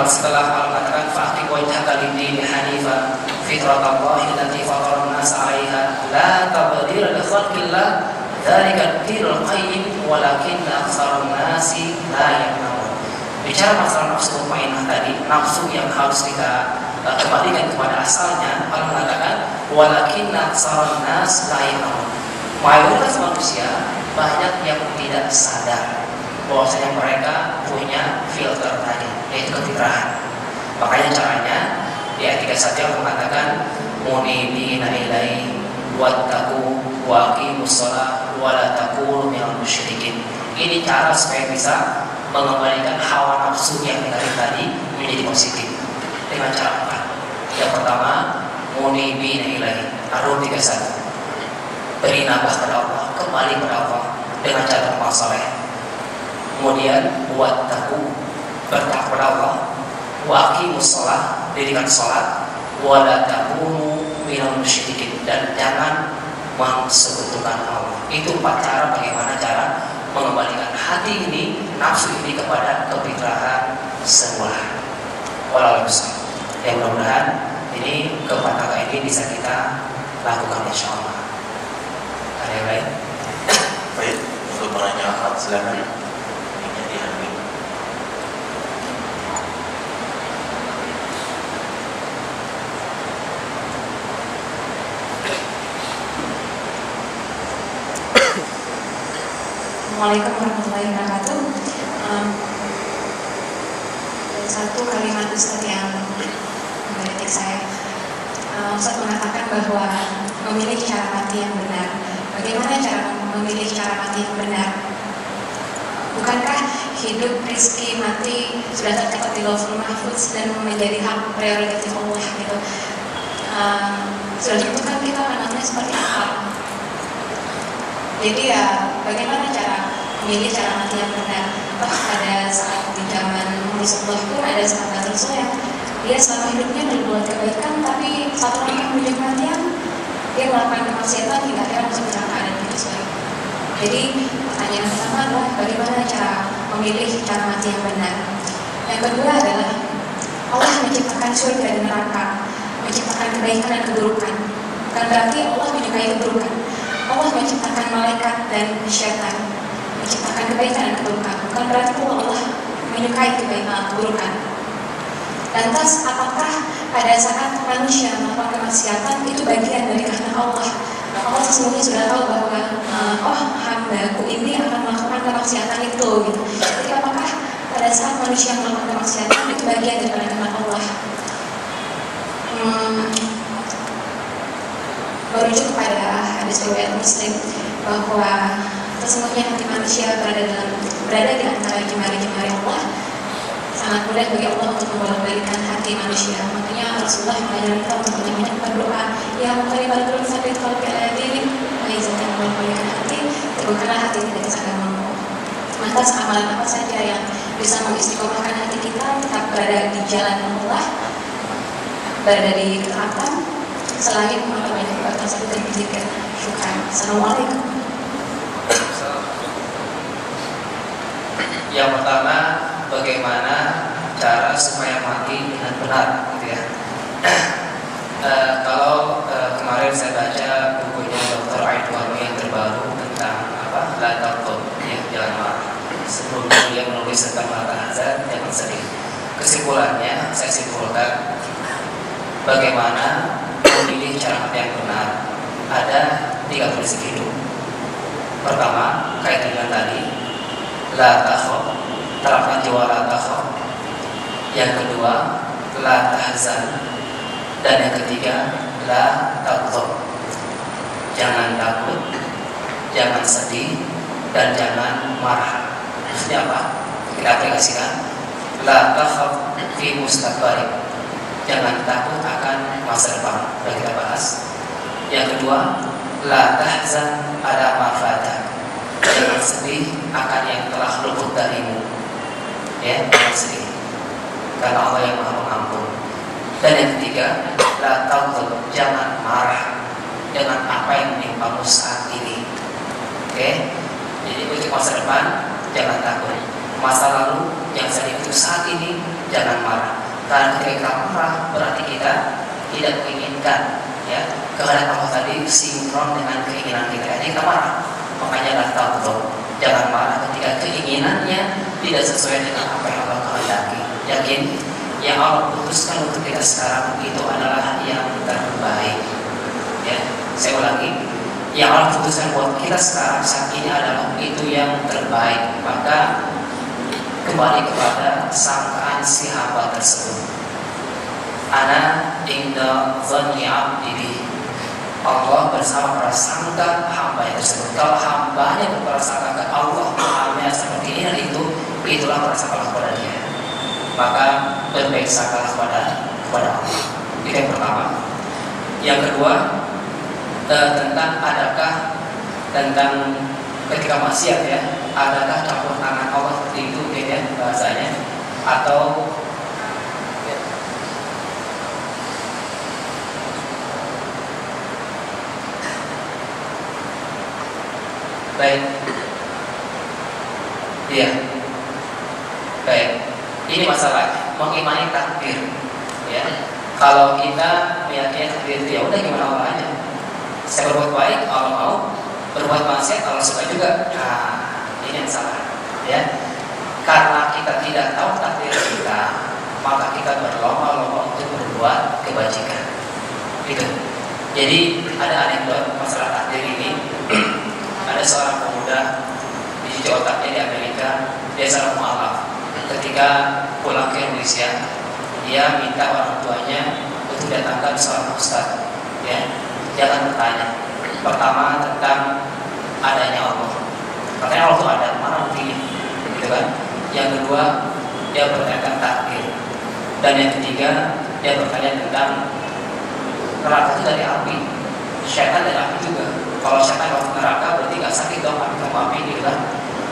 setelah Allah mengatakan fa'aqim wajhaka lid-dini hanifan fitratallahi allati fatara an-nas 'alaiha la tabdila li khalqillah dzalika ad-dinul qayyim walakinna aktsarun nasi la ya'lamun. Bicara masalah nafsu mutmainnah tadi, nafsu yang harus kita kembalikan kepada asalnya, Allah mengatakan walakinna aktsarun nas la ya'lamun. Mayoritas manusia banyak yang tidak sadar bahwasanya mereka punya filter tadi, yaitu kefitrahan. Makanya caranya di ayat 31 yang mengatakan munibina ilaihi wattaqu wa aqimus shalah wa la takunu minal musyrikin. Ini cara supaya bisa mengembalikan hawa nafsu yang negatif tadi menjadi positif. Dengan cara apa? Yang pertama, munibina ilaihi, Ar-Rum 31. Berinabah kepada Allah, kembali kepada Allah dengan cara amal saleh. Kemudian buat taku, bertakwa kepada Allah, wa aqimus shalah, dirikan salat, wa la takunu minal musyrikin, dan jangan mensekutukan Allah. Itu 4 cara bagaimana cara mengembalikan hati ini, nafsu ini kepada kefitrahan semula. Wallahu a'lam. Ya mudah-mudahan ini keempat angka ini bisa kita lakukan insyaallah. Ada yang lain? Baik, untuk pertanyaan silakan. Ini diambil. Assalamualaikum warahmatullahi wabarakatuh. Satu kalimat Ustaz yang mengkritik saya. Ustaz mengatakan bahwa memilih cara mati yang benar. Bagaimana cara memilih cara mati yang benar? Bukankah hidup, rezeki, mati sudah tercatat di Lauhul Mahfuz dan menjadi hak prerogatif Allah gitu? Sudah tentukan kita anaknya seperti apa? Jadi ya bagaimana cara memilih cara mati yang benar? Pada saat di zaman Rasulullah pun ada sahabat Rasul yang dia selama hidupnya berbuat kebaikan, tapi satu langkah menuju kematian dia melakukan kemaksiatan hingga akhirnya masuk neraka dan begitu saja. Jadi pertanyaan pertama adalah bagaimana cara memilih cara mati yang benar. Yang kedua adalah Allah menciptakan surga dan neraka, menciptakan kebaikan dan keburukan. Bukan berarti Allah menyukai keburukan. Allah menciptakan malaikat dan syaitan, menciptakan kebaikan dan keburukan. Bukan berarti Allah menyukai kebaikan keburukan. Lantas apakah pada saat manusia melakukan kemaksiatan itu bagian dari kehendak Allah? Allah sesungguhnya sudah tahu bahwa hambaku ini akan melakukan kemaksiatan itu gitu. Jadi apakah pada saat manusia melakukan kemaksiatan itu bagian dari kehendak Allah? Merujuk kepada hadis riwayat Muslim bahwa sesungguhnya hati manusia berada di antara jemari-jemari Allah. Sangat mudah bagi Allah untuk membolak-balikan hati manusia. Makanya Rasulullah mengajarkan kita untuk banyak berdoa, ya muqallibal qulub tsabbit qalbi ala dinik, mengizinkan membolak-balikan hati, teguhkanlah hati tidak bisa mampu. Maka amalan apa saja yang bisa mengistiqomahkan hati kita tetap berada di jalan Allah, berada di ketaatan, selain memperbanyak ibadah tersebut dan berzikir. Syukran. Assalamualaikum. Yang pertama, bagaimana cara supaya mati dengan benar, gitu ya. Kalau kemarin saya baca bukunya Dr. Aidwan yang terbaru tentang la taqul, ya, jangan marah. Sebelumnya dia menulis tentang mata hazard, jangan sedih. Kesimpulannya, saya simpulkan bagaimana memilih cara mati yang benar. Ada 3 prinsip hidup. Pertama, kaitan dengan tadi, la takhaf, terapkan jiwa la takhaf. Yang kedua, la tahzan. Dan yang ketiga, la taghdab. Jangan takut, jangan sedih, dan jangan marah. Maksudnya apa? Kita aplikasikan. La takhaf fi mustaqbalik. Jangan takut akan masa depan. Sudah kita bahas. Yang kedua, la tahzan ala ma fata. Jangan sedih akan yang telah luput darimu. Ya, jangan sedih, karena Allah yang Maha Pengampun. Dan yang ketiga, la taghdab, jangan marah dengan apa yang menimpamu saat ini. Oke? Jadi untuk masa depan jangan takut. Masa lalu yang sedih itu saat ini jangan marah. Karena ketika kita marah berarti kita tidak menginginkan, ya, kehendak Allah tadi sinkron dengan keinginan kita. Jadi kita marah. Makanya la taghdab, jangan marah ketika keinginannya tidak sesuai dengan apa yang Allah kehendaki. Yakin yang Allah putuskan untuk kita sekarang itu adalah yang terbaik. Ya, saya ulangi, yang Allah putuskan buat kita sekarang saat ini adalah itu yang terbaik. Maka kembali kepada sangkaan si hamba tersebut. Ana inda dhanni abdi bi. Allah bersama prasangka hamba tersebut. Kalau hambanya berprasangka ke Allah, pahamnya seperti ini dan itu, itulah prasangka kepada dia. Maka berbaik sangkalah kepada Allah. Itu yang pertama. Yang kedua, tentang adakah tentang ketika maksiat, ya, adakah campur tangan Allah seperti itu, ya, bahasanya, atau baik, iya, baik. Ini masalah mengimani takdir, ya. Kalau kita meyakini takdir itu, ya udah gimana Allah aja. Saya berbuat baik, Allah mau. Berbuat maksiat, Allah suka juga. Nah, ini yang salah, ya. Karena kita tidak tahu takdir kita, maka kita berlomba-lomba untuk berbuat kebajikan. Gitu. Jadi ada anekdot masalah takdir ini. Ada seorang pemuda di Jawa Tengah di Amerika, dia seorang mualaf. Ketika pulang ke Indonesia, dia minta orang tuanya untuk datangkan seorang ustaz. Ya, dia akan bertanya pertama tentang adanya Allah. Katanya Allah itu ada, mana buktinya? Gitu kan? Yang kedua, dia bertanya tentang takdir. Dan yang ketiga, dia bertanya tentang neraka itu dari api, syaitan dari api juga. kalau setan masuk neraka berarti nggak sakit dong, tapi kamu api gitu kan.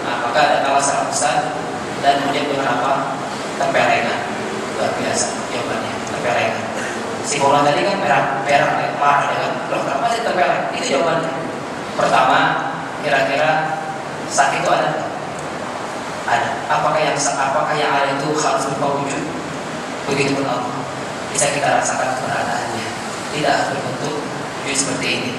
Nah, maka ada alasan besar dan kemudian dengan apa? Tempelengan. Luar biasa jawabannya, tempelengan. Si bola tadi kan perang ya, marah ya kan. Loh, kenapa sih tempeleng? Itu jawabannya. Pertama, kira-kira sakit itu ada? Ada. Apakah yang ada itu harus berupa wujud? Begitu pun Allah. Bisa kita rasakan keberadaannya. Tidak harus berbentuk wujud seperti ini.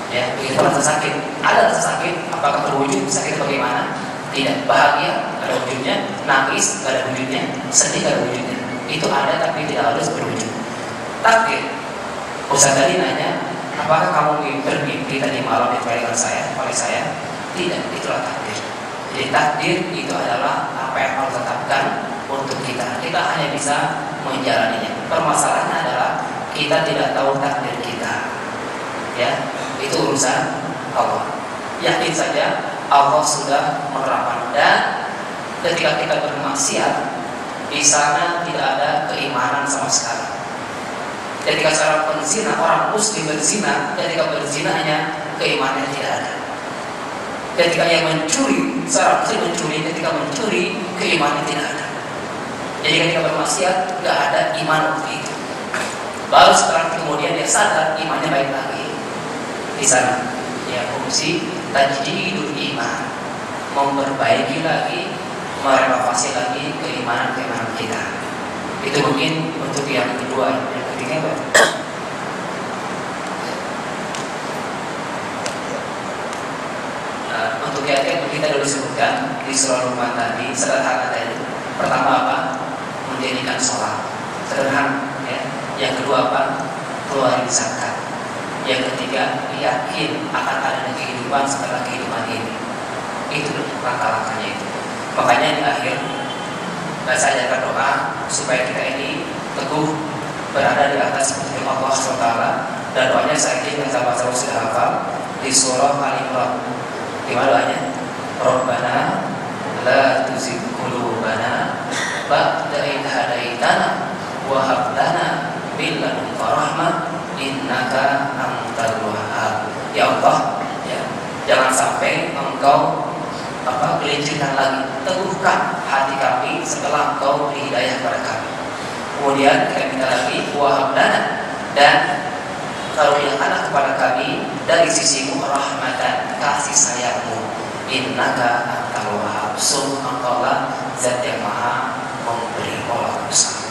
Ya, begitu rasa sakit. Ada rasa sakit, apakah terwujud? Sakit bagaimana? Tidak. Bahagia ada wujudnya, nangis gak ada wujudnya, sedih gak ada wujudnya. Itu ada tapi tidak harus berwujud. Takdir. Ustaz tadi nanya, apakah kamu bermimpi tadi malam oleh saya? Tidak, itulah takdir. Jadi takdir itu adalah apa yang harus tetapkan untuk kita. Kita hanya bisa menjalaninya. Permasalahannya adalah kita tidak tahu takdir kita. Ya, itu urusan Allah. Yakin saja Allah sudah menerapkan, dan ketika kita bermaksiat di sana tidak ada keimanan sama sekali. Ketika seorang penzina, orang muslim berzina, ketika berzina hanya keimanan tidak ada. Ketika yang mencuri, seorang muslim mencuri, ketika mencuri keimanan tidak ada. Jadi ketika bermaksiat tidak ada iman waktu itu. Baru setelah kemudian dia sadar imannya baik lagi. Di sana ya fungsi tajdidul iman, memperbaiki lagi, merenovasi lagi keimanan kita. Itu mungkin untuk yang kedua. Yang ketiga apa? Untuk yang kita dulu sebutkan di surah Luqman tadi, sederhana tadi. Pertama apa? Menjadikan sholat sederhana. Ya. Yang kedua apa? Keluarin zakat. Yang ketiga, yakin akan adanya kehidupan setelah kehidupan ini. Itu langkah-langkahnya itu. Makanya di akhir saya berdoa supaya kita ini teguh berada di atas firman Allah SWT. Dan doanya saya ingin sahabat-sahabat sudah hafal di surah Al-Imran. Gimana doanya? Rabbana la tuzigh qulubana ba'da idh hadaitana wa hab lana min ladunka rahmah innaka antal wahhab. Ya Allah, ya, jangan sampai Engkau gelincirkan lagi, teguhkan hati kami setelah Engkau beri hidayah kepada kami. Kemudian kita minta lagi wahab lana, dan karuniakanlah kepada kami dari sisimu rahmatan, kasih sayangmu. Innaka antal wahhab, sungguh Engkau lah zat yang maha memberi Allah besar.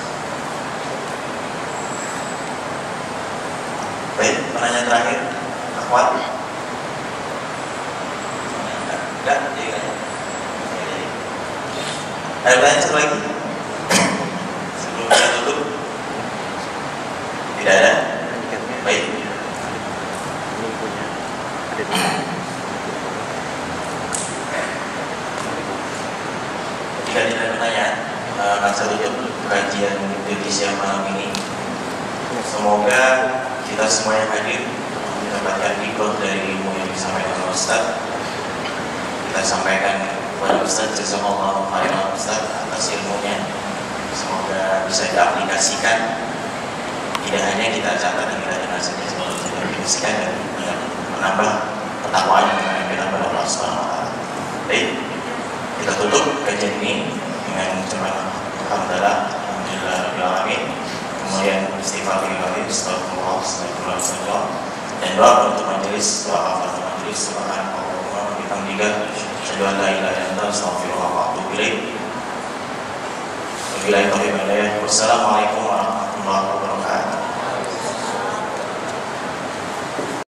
Baik, pertanyaan terakhir, Akhwat. Enggak, jadi ada pertanyaan satu lagi? Sebelum kita tutup, tidak ada. Baik. Jika tidak ada pertanyaan, akan saya tutup kajian Indonesia malam ini. Semoga kita semua yang hadir mendapatkan hikmah dari ilmu yang disampaikan oleh Ustaz. Kita sampaikan kepada Ustaz, jazakallahu khairan Ustaz atas ilmunya. Semoga bisa diaplikasikan. Tidak hanya kita catat dan kita dengar saja, semoga bisa diaplikasikan dan menambah ketakwaan yang kita kepada Allah Subhanahu wa taala. Baik, kita tutup kajian ini dengan ucapan alhamdulillah, alhamdulillahirabbil alamin. Kemudian istighfar astagfirullah dan doa untuk majelis, doa kafaratul majelis, subhanallah bihamdika asyhadu an la ilaha illa anta astaghfiruka wa atubu ilaik. Wabillahi taufiq wal hidayah. Wassalamualaikum warahmatullahi wabarakatuh.